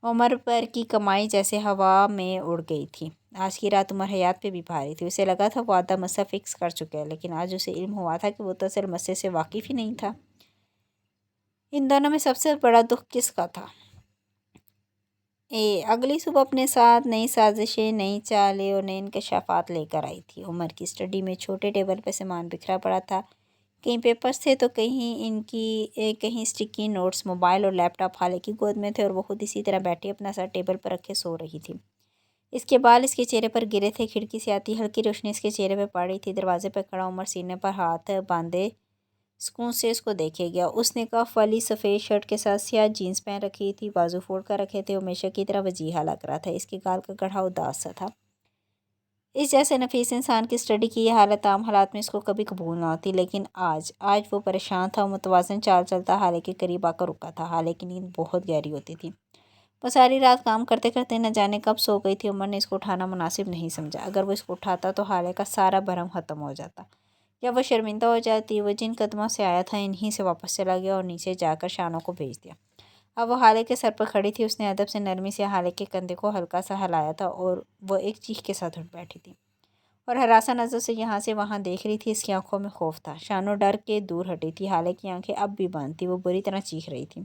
[SPEAKER 1] عمر پر کی کمائی جیسے ہوا میں اڑ گئی تھی۔ آج کی رات عمر حیات پہ بھی بھاری تھی، اسے لگا تھا وہ آدھا مسئلہ فکس کر چکا ہے، لیکن آج اسے علم ہوا تھا کہ وہ تو اصل مسئلے سے واقف ہی نہیں تھا۔ ان دونوں میں سب سے بڑا دکھ کس کا تھا؟ اگلی صبح اپنے ساتھ نئی سازشیں، نئی چالیں اور نئے انکشافات لے کر آئی تھی۔ عمر کی اسٹڈی میں چھوٹے ٹیبل پہ سامان بکھرا پڑا تھا، کہیں پیپرز تھے تو کہیں اسٹکی نوٹس۔ موبائل اور لیپ ٹاپ خالے کی گود میں تھے اور وہ خود اسی طرح بیٹھی اپنا سر ٹیبل پر رکھے سو رہی تھی۔ اس کے بال اس کے چہرے پر گرے تھے، کھڑکی سے آتی ہلکی روشنی اس کے چہرے پہ پڑ رہی تھی۔ دروازے پہ کھڑا عمر سینے پر ہاتھ باندھے سکون سے اس کو دیکھے گیا۔ اس نے کف والی سفید شرٹ کے ساتھ سیاہ جینز پہن رکھی تھی، بازو فولڈ کر رکھے تھے، ہمیشہ کی طرح وجیہہ لگ رہا تھا۔ اس کے گال کا گڑھا اداس سا تھا۔ اس جیسے نفیس انسان کی اسٹڈی کی یہ حالت عام حالات میں اس کو کبھی قبول نہ ہوتی، لیکن آج وہ پریشان تھا۔ وہ متوازن چال چلتا حالے کے قریب آ کر رکا تھا۔ حالے کی نیند بہت گہری ہوتی تھی، وہ ساری رات کام کرتے کرتے نہ جانے کب سو گئی تھی۔ عمر نے اس کو اٹھانا مناسب نہیں سمجھا، اگر وہ اس کو اٹھاتا تو حالے کا سارا بھرم ختم ہو جاتا یا وہ شرمندہ ہو جاتی۔ وہ جن قدموں سے آیا تھا انہی سے واپس چلا گیا اور نیچے جا کر شانوں کو بھیج دیا۔ اب وہ حالے کے سر پر کھڑی تھی، اس نے ادب سے نرمی سے حالے کے کندھے کو ہلکا سا ہلایا تھا اور وہ ایک چیخ کے ساتھ اٹھ بیٹھی تھی اور ہراساں نظروں سے یہاں سے وہاں دیکھ رہی تھی۔ اس کی آنکھوں میں خوف تھا، شانوں ڈر کے دور ہٹی تھی، حالے کی آنکھیں اب بھی بند تھیں، وہ بری طرح چیخ رہی تھی،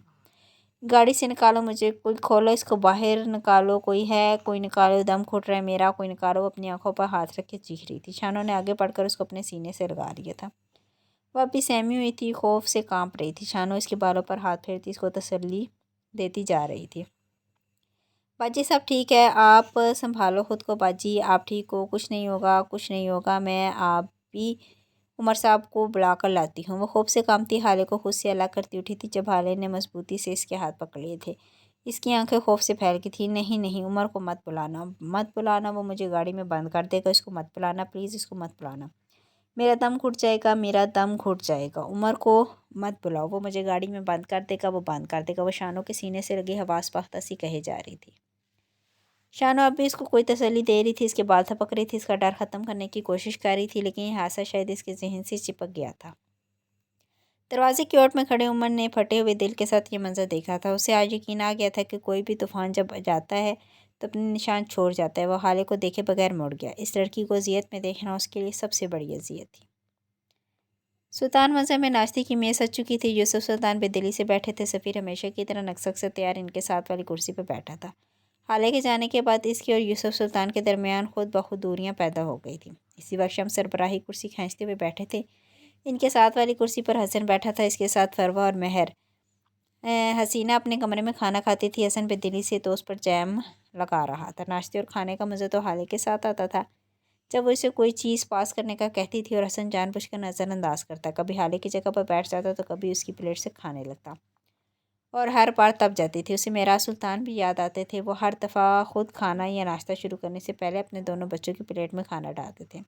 [SPEAKER 1] گاڑی سے نکالو مجھے، کوئی کھولو اس کو، باہر نکالو، کوئی ہے، کوئی نکالو، دم گھٹ رہا ہے میرا، کوئی نکالو۔ وہ اپنی آنکھوں پر ہاتھ رکھ کے چیخ رہی تھی، شانوں نے آگے بڑھ کر اس کو اپنے سینے سے لگا لیا تھا۔ وہ اب بھی سہمی ہوئی تھی، خوف سے کانپ رہی تھی۔ شانوں اس کے بالوں پر ہاتھ پھیرتی اس کو تسلی دیتی جا رہی تھی، باجی سب ٹھیک ہے، آپ سنبھالو خود کو باجی، آپ ٹھیک ہو، کچھ نہیں ہوگا، کچھ نہیں ہوگا، میں آپ بھی عمر صاحب کو بلا کر لاتی ہوں۔ وہ خوف سے کانپتی حالے کو خود سے الگ کرتی اٹھی تھی جب حالے نے مضبوطی سے اس کے ہاتھ پکڑ لیے تھے۔ اس کی آنکھیں خوف سے پھیل گئی تھیں۔ نہیں نہیں، عمر کو مت بلانا، وہ مجھے گاڑی میں بند کر دے گا، اس کو مت بلانا پلیز، اس کو مت بلانا، میرا دم گھٹ جائے گا، میرا دم گھٹ جائے گا۔ عمر کو مت بلاؤ، وہ مجھے گاڑی میں بند کر دے گا، وہ بند کر دے گا، وہ شانوں کے سینے سے لگی حواس پختہ سی کہے جا رہی تھی۔ شانو اب بھی اس کو کوئی تسلی دے رہی تھی، اس کے بال تھپک رہی تھی، اس کا ڈر ختم کرنے کی کوشش کر رہی تھی، لیکن یہ حادثہ شاید اس کے ذہن سے چپک گیا تھا۔ دروازے کی اوٹ میں کھڑے عمر نے پھٹے ہوئے دل کے ساتھ یہ منظر دیکھا تھا۔ اسے آج یقین آ گیا تھا کہ کوئی بھی طوفان جب جاتا ہے تو اپنے نشان چھوڑ جاتا ہے۔ وہ حالے کو دیکھے بغیر مڑ گیا۔ اس لڑکی کو اذیت میں دیکھنا اس کے لیے سب سے بڑی اذیت تھی۔ सुल्तान मंजर में नाश्ते की मेज़ सज चुकी थी। यूसुफ सुल्तान बेदिली से बैठे थे। सफ़ीर हमेशा की तरह नक्सक से तैयार इनके साथ वाली कुर्सी पर बैठा था। हाले के जाने के बाद इसकी और यूसुफ सुल्तान के दरमियान खुद ब खुद दूरियां पैदा हो गई थी। इसी वक्त शम्स सरबराही कुर्सी खींचते हुए बैठे थे। इनके साथ वाली कुर्सी पर हसन बैठा था। इसके साथ फरवा और मेहर। हसीना अपने कमरे में खाना खाती थी। हसन बेदिली से तो उस पर जैम लगा रहा था। नाश्ते और खाने का मज़ा तो हाले के साथ आता था जब वो इसे कोई चीज़ पास करने का कहती थी और हसन जानबूझकर नज़रअंदाज करता। कभी हाले की जगह पर बैठ जाता तो कभी उसकी प्लेट से खाने लगता और हर बार तब जाती थी। उसे मेराज सुल्तान भी याद आते थे। वो हर दफ़ा खुद खाना या नाश्ता शुरू करने से पहले अपने दोनों बच्चों की प्लेट में खाना डालते थे।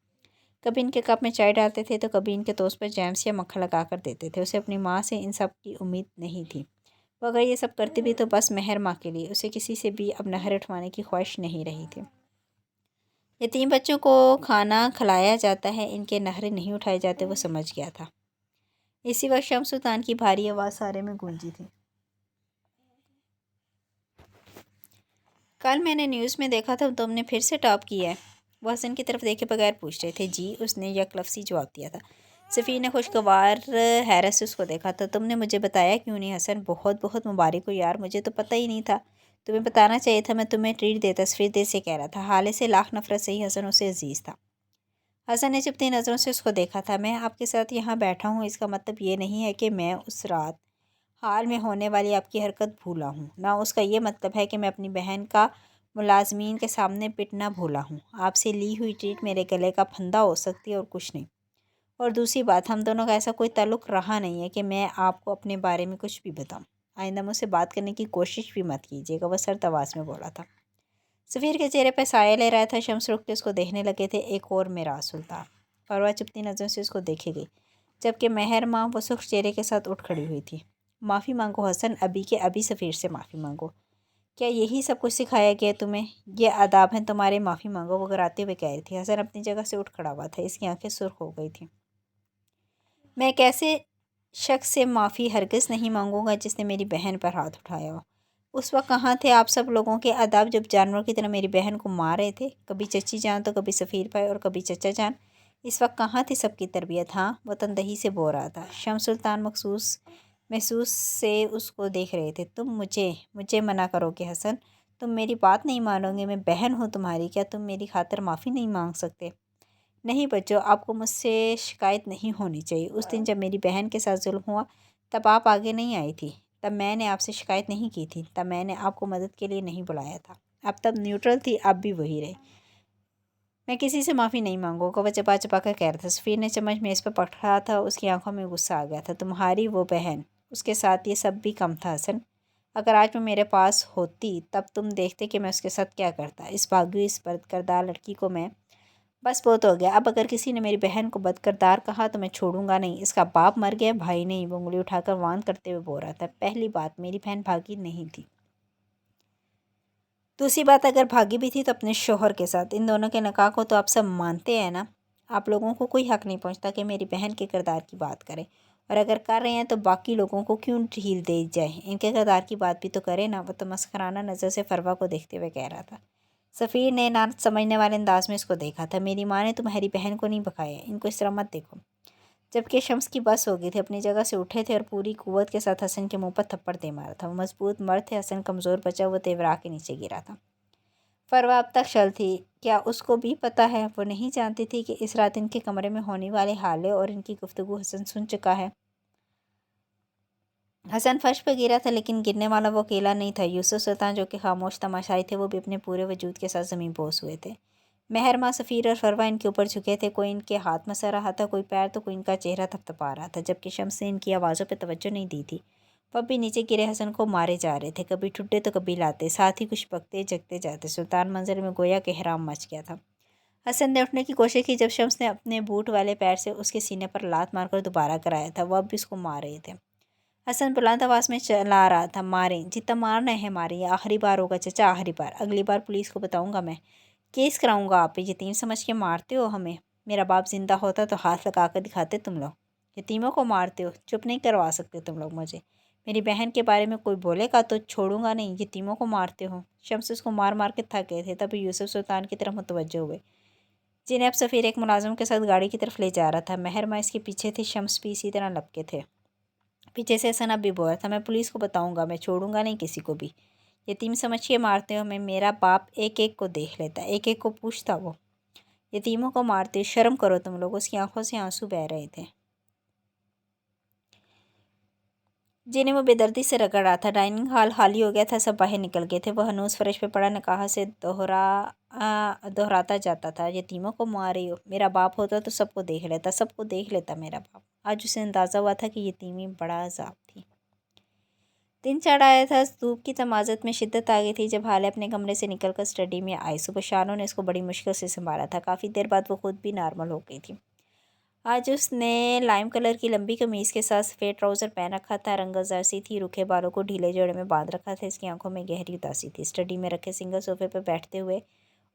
[SPEAKER 1] कभी इनके कप में चाय डालते थे तो कभी इनके टोस्ट पर जैम्स या मक्खन लगा कर देते थे। उसे अपनी माँ से इन सब की उम्मीद नहीं थी। वो अगर ये सब करती भी तो बस मेहर माँ के लिए। उसे किसी से भी अब नहर उठवाने की ख्वाहिश नहीं रही थी। यतीम बच्चों को खाना खिलाया जाता है, इनके नखरे नहीं उठाए जाते, वो समझ गया था। इसी वक्त शम्स सुल्तान की भारी आवाज़ सारे में गूंजी थी। कल मैंने न्यूज़ में देखा था तुमने फिर से टॉप किया है। वो हसन की तरफ देखे बगैर पूछ रहे थे। जी, उसने यक लफ्ज़ी जवाब दिया था। सफ़ीर ने खुशगवार हैरत से उसको देखा था। तुमने मुझे बताया क्यों नहीं हसन? बहुत बहुत मुबारक हो यार, मुझे तो पता ही नहीं था। तुम्हें बताना चाहिए था, मैं तुम्हें ट्रीट देता। सफ़ीर देर से कह रहा था। हाले से लाख नफ़रत से ही हसन उसे अजीज़ था। हसन ने चुपती नज़रों से उसको देखा था। मैं आपके साथ यहाँ बैठा हूँ, इसका मतलब ये नहीं है कि मैं उस रात हाल में होने वाली आपकी हरकत भूला हूँ। ना उसका ये मतलब है कि मैं अपनी बहन का मुलाजमीन के सामने पिटना भूला हूँ। आपसे ली हुई ट्रीट मेरे गले का फंदा हो सकती है और कुछ नहीं। और दूसरी बात, हम दोनों का ऐसा कोई ताल्लुक़ रहा नहीं है कि मैं आपको अपने बारे में कुछ भी बताऊँ। आइंदा मुझसे बात करने की कोशिश भी मत कीजिएगा, वह सर्द आवाज़ में बोला था। सफ़ीर के चेहरे पर साया ले रहा था। शम्स रुख के उसको देखने लगे थे। एक और मेरा सुल्तान। फरवा चुपती नज़रों से उसको देखे गई, जबकि मेहर माँ वो सुख चेहरे के साथ उठ खड़ी हुई थी। माफ़ी मांगो हसन, अभी के अभी सफ़ीर से माफ़ी मांगो। क्या यही सब कुछ सिखाया गया तुम्हें? ये आदाब हैं तुम्हारे, माफ़ी मांगो, वो घबराते हुए कह रही थी। हसन अपनी जगह से उठ खड़ा हुआ था। इसकी आंखें सुर्ख हो गई थी। मैं कैसे शख्स से माफ़ी हरगिज़ नहीं मांगूंगा जिसने मेरी बहन पर हाथ उठाया हो। उस वक्त कहाँ थे आप सब लोगों के आदाब जब जानवरों की तरह मेरी बहन को मार रहे थे? कभी चची जान तो कभी सफ़ीर भाई और कभी चचा जान। इस वक्त कहाँ थी सबकी तरबियत? हाँ, वो तनदही से बो रहा था। शम्स सुल्तान मखसूस महसूस से उसको देख रहे थे। तुम मुझे मुझे मना करोगे हसन? तुम मेरी बात नहीं मानोगे? मैं बहन हूँ तुम्हारी, क्या तुम मेरी खातिर माफ़ी नहीं मांग सकते? नहीं बच्चों, आपको मुझसे शिकायत नहीं होनी चाहिए। उस दिन जब मेरी बहन के साथ जुल्म हुआ तब आप आगे नहीं आई थी। तब मैंने आपसे शिकायत नहीं की थी। तब मैंने आपको मदद के लिए नहीं बुलाया था। आप तब न्यूट्रल थी, आप भी वही रहे। मैं किसी से माफ़ी नहीं मांगूंगा, वह चपा चपा कर कह रहा था। सफ़ीर ने चम्मच मेज़ पर पकड़ा था। उसकी आंखों में गुस्सा आ गया था। तुम्हारी वो बहन, उसके साथ ये सब भी कम था हसन। अगर आज वो मेरे पास होती तब तुम देखते कि मैं उसके साथ क्या करता। इस भागी, इस बदकिरदार लड़की को मैं बस बहुत हो गया। अब अगर किसी ने मेरी बहन को बदकिरदार कहा तो मैं छोड़ूंगा नहीं। इसका बाप मर गया, भाई नहीं। वो उंगली उठाकर वान करते हुए बोल रहा था। पहली बात, मेरी बहन भागी नहीं थी। दूसरी बात, अगर भागी भी थी तो अपने शोहर के साथ। इन दोनों के निकाह को तो आप सब मानते हैं ना। आप लोगों को कोई हक नहीं पहुंचता कि मेरी बहन के किरदार की बात करें। और अगर कर रहे हैं तो बाकी लोगों को क्यों ढील दे जाए? इनके किरदार की बात भी तो करें ना। वो तो मस्कराना नज़र से फरवा को देखते हुए कह रहा था। सफ़ीर ने ना समझने वाले अंदाज में इसको देखा था। मेरी माँ ने तुम्हारी बहन को नहीं बकाया, इनको इस तरह मत देखो। जबकि शम्स की बस हो गई थी। अपनी जगह से उठे थे और पूरी कुव्वत के साथ हसन के मुंह पर थप्पड़ दे मारा था। वो मजबूत मर्द थे, हसन कमज़ोर बचा वो तेवरा के नीचे गिरा था। फरवा अब तक शल थी। क्या उसको भी पता है? वो नहीं जानती थी कि इस रात इनके कमरे में होने वाले हाले और इनकी गुफ्तगू हसन सुन चुका है। हसन फर्श पर गिरा था, लेकिन गिरने वाला वो अकेला नहीं था। यूसुफ सुल्तान जो कि खामोश तमाशाई थे, वो भी अपने पूरे वजूद के साथ ज़मीन बोस हुए थे। मेहर माँ, सफ़ीर और फरवा इनके ऊपर झुके थे। कोई इनके हाथ मसा रहा था, कोई पैर, तो कोई इनका चेहरा थपथपा रहा था। जबकि शम्स ने इनकी आवाज़ों पर तवज्जो नहीं दी थी। वह भी नीचे गिरे हसन को मारे जा रहे थे, कभी ठुड्डे तो कभी लाते, साथ ही कुछ पकते जगते जाते। सुल्तान मंजर में गोया के हराम मच गया था। हसन ने उठने की कोशिश की जब शम्स ने अपने बूट वाले पैर से उसके सीने पर लात मारकर दोबारा कराया था। वह अब भी उसको मार रहे थे। हसन बुलंद आवाज़ में चला रहा था। मारें, जितना मारना है मारें, ये आखिरी बार होगा चचा, आखिरी बार। अगली बार पुलिस को बताऊंगा मैं, केस कराऊंगा आप पे। यतीम समझ के मारते हो हमें। मेरा बाप जिंदा होता तो हाथ लगा कर दिखाते तुम लोग। यतीमों को मारते हो, चुप नहीं करवा सकते तुम लोग मुझे। मेरी बहन के बारे में कोई बोलेगा तो छोड़ूंगा नहीं। यतीमों को मारते हो। शम्स उसको मार मार के थक गए थे। तभी यूसुफ सुल्तान की तरफ मुतवज्जो हुए। जिन्हें अब सफ़ीर एक मुलाजिम के साथ गाड़ी की तरफ ले जा रहा था। महरमा इसके पीछे थी, शम्स भी इसी तरह लपके थे। पीछे से हसन अब भी बोल रहा था, मैं पुलिस को बताऊंगा, मैं छोड़ूंगा नहीं किसी को भी। यतीम समझिए मारते हो, मैं मेरा बाप एक एक को देख लेता, एक एक को पूछता। वो यतीमों को मारते, शर्म करो तुम लोग। उसकी आंखों से आंसू बह रहे थे जिन्हें वो बेदर्दी से रगड़ रहा था। डाइनिंग हॉल खाली हो गया था, सब बाहर निकल गए थे। वह हनूस फर्श पे पड़ा नकाहा से दोहराता जाता था, यतीमों को मार रही हो, मेरा बाप होता तो सबको देख लेता, सबको देख लेता मेरा बाप। आज उसे अंदाज़ा हुआ था कि यतीमी बड़ा अजाब थी। दिन चढ़ आया था, धूप की तमाज़त में शिद्दत आ गई थी जब हाले अपने कमरे से निकलकर स्टडी में आई। सुबह शानों ने उसको बड़ी मुश्किल से संभाला था। काफ़ी देर बाद वो खुद भी नॉर्मल हो गई थी। आज उसने लाइम कलर की लंबी कमीज़ के साथ सफ़ेद ट्राउज़र पहन रखा था। रंगत सी थी, रूखे बालों को ढीले जोड़े में बांध रखा था। इसकी आंखों में गहरी उदासी थी। स्टडी में रखे सिंगल सोफे पर बैठते हुए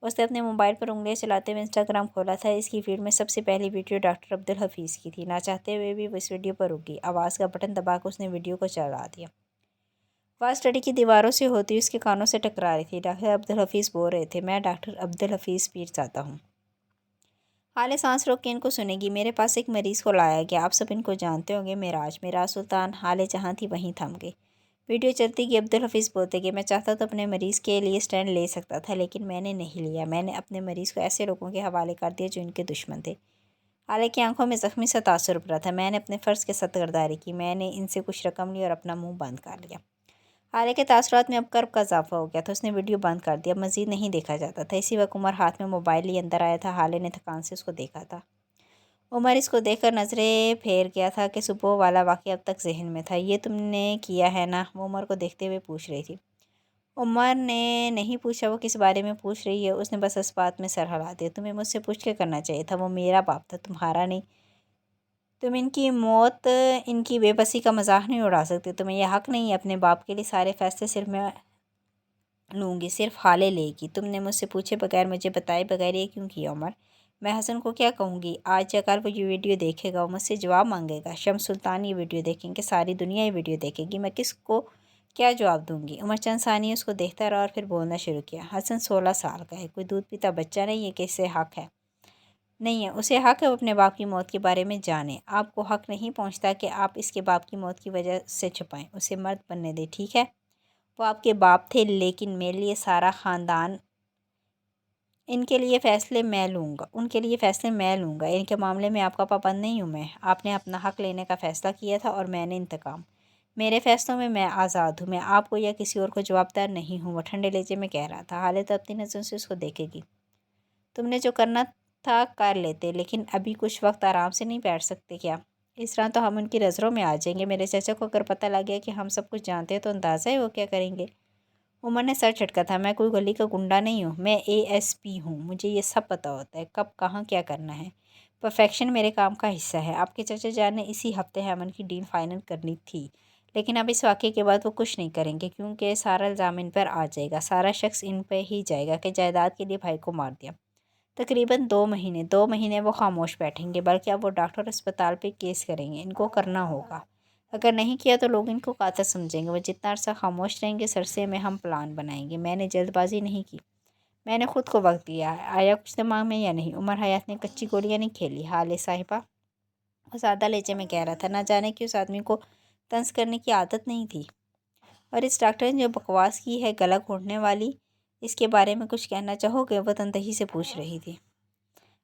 [SPEAKER 1] उसने अपने मोबाइल पर उंगलियां चलाते हुए इंस्टाग्राम खोला था। इसकी फीड में सबसे पहली वीडियो डॉक्टर अब्दुल हफीज़ की थी। ना चाहते हुए भी वो इस वीडियो पर रुक गई। आवाज़ का बटन दबाकर उसने वीडियो को चला दिया। आवाज़ स्टडी की दीवारों से होती उसके कानों से टकरा रही थी। डॉक्टर अब्दुल हफीज़ बोल रहे थे, मैं डॉक्टर अब्दुल हफीज़ पीर चाहता हूँ। हाले सांस रोक के इनको सुनेगी। मेरे पास एक मरीज़ को लाया गया, आप सब इनको जानते होंगे, मेराज सुल्तान। हाले जहाँ थी वहीं थम गई। वीडियो चलती गई। अब्दुल हफीज़ बोलते कि मैं चाहता तो अपने मरीज़ के लिए स्टैंड ले सकता था, लेकिन मैंने नहीं लिया। मैंने अपने मरीज़ को ऐसे लोगों के हवाले कर दिया जो इनके दुश्मन थे। हाले की आंखों में ज़ख्मी सा तासुर उभरा था। मैंने अपने फ़र्ज़ के साथ गद्दारी की। मैंने इनसे कुछ रकम ली और अपना मुँह बंद कर लिया। हाले के तासुरात में अब कर्ब का इजाफा हो गया था। उसने वीडियो बंद कर दिया, मज़ीद नहीं देखा जाता था। इसी वक्त उमर हाथ में मोबाइल लिए अंदर आया था। हाले ने थकान से उसको देखा था। उमर इसको देखकर नज़रें फेर गया था कि सुबह वाला वाक़या अब तक जहन में था। ये तुमने किया है ना? वो उमर को देखते हुए पूछ रही थी। उमर ने नहीं पूछा वो किस बारे में पूछ रही है। उसने बस इस बात में सर हिला दिया। तुम्हें मुझसे पूछ के करना चाहिए था, वो मेरा बाप था, तुम्हारा नहीं। तुम इनकी मौत, इनकी बेबसी का मजाक नहीं उड़ा सकते। तुम्हें यह हक़ नहीं है। अपने बाप के लिए सारे फैसले सिर्फ मैं लूँगी, सिर्फ हाले लेगी। तुमने मुझसे पूछे बगैर, मुझे बताए बगैर ये क्यों किया उमर? मैं हसन को क्या कहूँगी? आज या कल वो ये वीडियो देखेगा, वो मुझसे जवाब मांगेगा। शम्स सुल्तान ये वीडियो देखेंगे, सारी दुनिया ये वीडियो देखेगी। मैं किसको क्या जवाब दूँगी? उमर चंद सानी उसको देखता रहा और फिर बोलना शुरू किया। हसन 16 साल का है, कोई दूध पीता बच्चा नहीं है कि इससे हक़ है। नहीं है, उसे हक़ है वो अपने बाप की मौत के बारे में जाने। आपको हक़ नहीं पहुँचता कि आप इसके बाप की मौत की वजह से छुपाएं। उसे मर्द बनने दें, ठीक है? वो आपके बाप थे, लेकिन मेरे लिए सारा ख़ानदान, इनके लिए फ़ैसले मैं लूँगा, उनके लिए फ़ैसले मैं लूँगा। इनके मामले में आपका पाबंद नहीं हूँ मैं। आपने अपना हक़ लेने का फ़ैसला किया था और मैंने इंतकाम। मेरे फ़ैसलों में मैं आज़ाद हूँ। मैं आपको या किसी और को जवाबदार नहीं हूँ। वो ठंडे लहजे में कह रहा था। हाले तो अपनी नज़रों से उसको देखेगी। तुमने जो करना था कर लेते, लेकिन अभी कुछ वक्त आराम से नहीं बैठ सकते क्या? इस तरह तो हम उनकी नज़रों में आ जाएंगे। मेरे चाचा को अगर पता लग गया कि हम सब कुछ जानते हैं तो अंदाज़ा है वो क्या करेंगे। उमर ने सर झटका था। मैं कोई गली का गुंडा नहीं हूँ, मैं एएसपी हूँ। मुझे ये सब पता होता है, कब कहाँ क्या करना है। परफेक्शन मेरे काम का हिस्सा है। आपके चाचा जान ने इसी हफ्ते हेमन की डील फाइनल करनी थी, लेकिन अब इस वाक़े के बाद वो कुछ नहीं करेंगे, क्योंकि सारा इल्ज़ाम इन पर आ जाएगा। सारा शख्स इन पर ही जाएगा कि जायदाद के लिए भाई को मार दिया। तकरीबन 2 महीने वो खामोश बैठेंगे, बल्कि अब वो डॉक्टर अस्पताल पे केस करेंगे। इनको करना होगा। अगर नहीं किया तो लोग इनको कातिल समझेंगे। वो जितना अरसा खामोश रहेंगे, सरसे में हम प्लान बनाएंगे। मैंने जल्दबाजी नहीं की, मैंने खुद को वक्त दिया है। आया कुछ दिमाग में या नहीं? उमर हयात ने कच्ची गोलियां नहीं खेली। हाले साहिबा, वो सादा लहजे में कह रहा था। ना जाने कि उस आदमी को तंज करने की आदत नहीं थी। और इस डॉक्टर ने जो बकवास की है, गला घोंटने वाली, इसके बारे में कुछ कहना चाहोगे? वो तनदही से पूछ रही थी।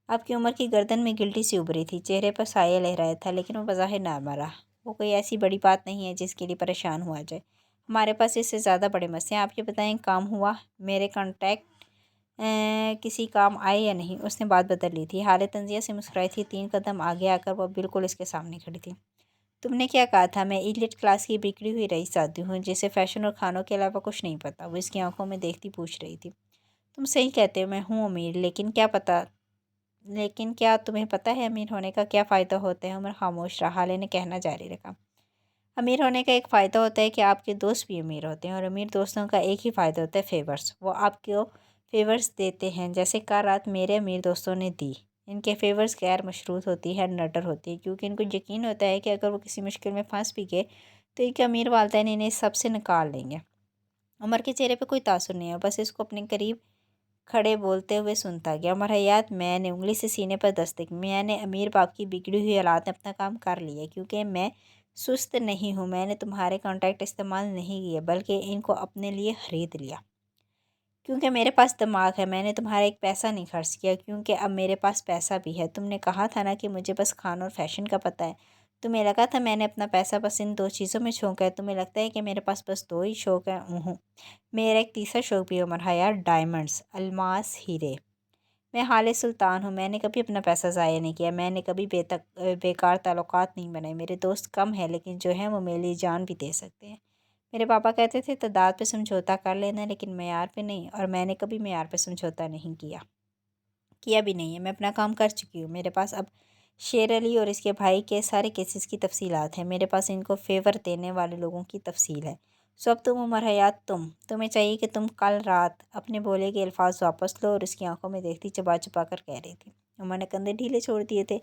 [SPEAKER 1] आपकी उम्र की गर्दन में गिल्टी सी उभरी थी, चेहरे पर साया लहराया था, लेकिन वो बज़ाहिर ना मरा। वो कोई ऐसी बड़ी बात नहीं है जिसके लिए परेशान हुआ जाए। हमारे पास इससे ज़्यादा बड़े मसले हैं। आप ये बताएं, काम हुआ? मेरे कॉन्टैक्ट किसी काम आए या नहीं? उसने बात बदल ली थी। हालत तंजिया से मुस्कुराई थी। 3 कदम आगे आकर वह बिल्कुल इसके सामने खड़ी थी। तुमने क्या कहा था? मैं इलिट क्लास की बिगड़ी हुई रईस आती हूँ, जिसे फ़ैशन और खानों के अलावा कुछ नहीं पता। वो इसकी आंखों में देखती पूछ रही थी। तुम सही कहते हो, मैं हूँ अमीर, लेकिन क्या तुम्हें पता है अमीर होने का क्या फ़ायदा होता है? उमर खामोश रहा। हाले ने कहना जारी रखा। अमीर होने का एक फ़ायदा होता है कि आपके दोस्त भी अमीर होते हैं, और अमीर दोस्तों का एक ही फ़ायदा होता है, फेवर्स। वो आपको फेवर्स देते हैं, जैसे कल रात मेरे अमीर दोस्तों ने दी। इनके फेवर्स गैर मशरूत होती है, नटर होती है, क्योंकि इनको यकीन होता है कि अगर वो किसी मुश्किल में फंस भी गए तो इनके अमीर वालिदैन इन्हें सबसे निकाल लेंगे। उमर के चेहरे पर कोई तासुर नहीं है, बस इसको अपने करीब खड़े बोलते हुए सुनता गया। उमर हयात मियाँ ने उंगली से सीने पर दस्तक। मियाँ ने अमीर बाप की बिगड़ी हुई औलाद ने अपना काम कर लिया, क्योंकि मैं सुस्त नहीं हूँ। मैंने तुम्हारे कॉन्टैक्ट इस्तेमाल नहीं किए, बल्कि इनको अपने लिए खरीद लिया, क्योंकि मेरे पास दिमाग है। मैंने तुम्हारा एक पैसा नहीं खर्च किया, क्योंकि अब मेरे पास पैसा भी है। तुमने कहा था ना कि मुझे बस खाना और फैशन का पता है। तुम्हें लगा था मैंने अपना पैसा बस इन 2 चीज़ों में झोंका है। तुम्हें लगता है कि मेरे पास बस 2 ही शौक़ हैं। मेरा एक तीसरा शौक़ भी है उमर हयात, डायमंड्स, अलमास, हीरे। मैं हाले सुल्तान हूँ। मैंने कभी अपना पैसा ज़ाया नहीं किया। मैंने कभी बेकार ताल्लुकात नहीं बनाए। मेरे दोस्त कम हैं, लेकिन जो हैं वो मेरे लिए जान भी दे सकते हैं। मेरे पापा कहते थे तादाद पे समझौता कर लेना, लेकिन मेयार पे नहीं, और मैंने कभी मेयार पे समझौता नहीं किया भी नहीं है। मैं अपना काम कर चुकी हूँ। मेरे पास अब शेर अली और इसके भाई के सारे केसेस की तफसीलात हैं। मेरे पास इनको फेवर देने वाले लोगों की तफसील है। सो अब तुम उमर हयात, तुम्हें चाहिए कि तुम कल रात अपने बोले के अल्फाज वापस लो। और उसकी आंखों में देखती चबा चबा कर कह रही थी। उमर ने कंधे ढीले छोड़ दिए थे।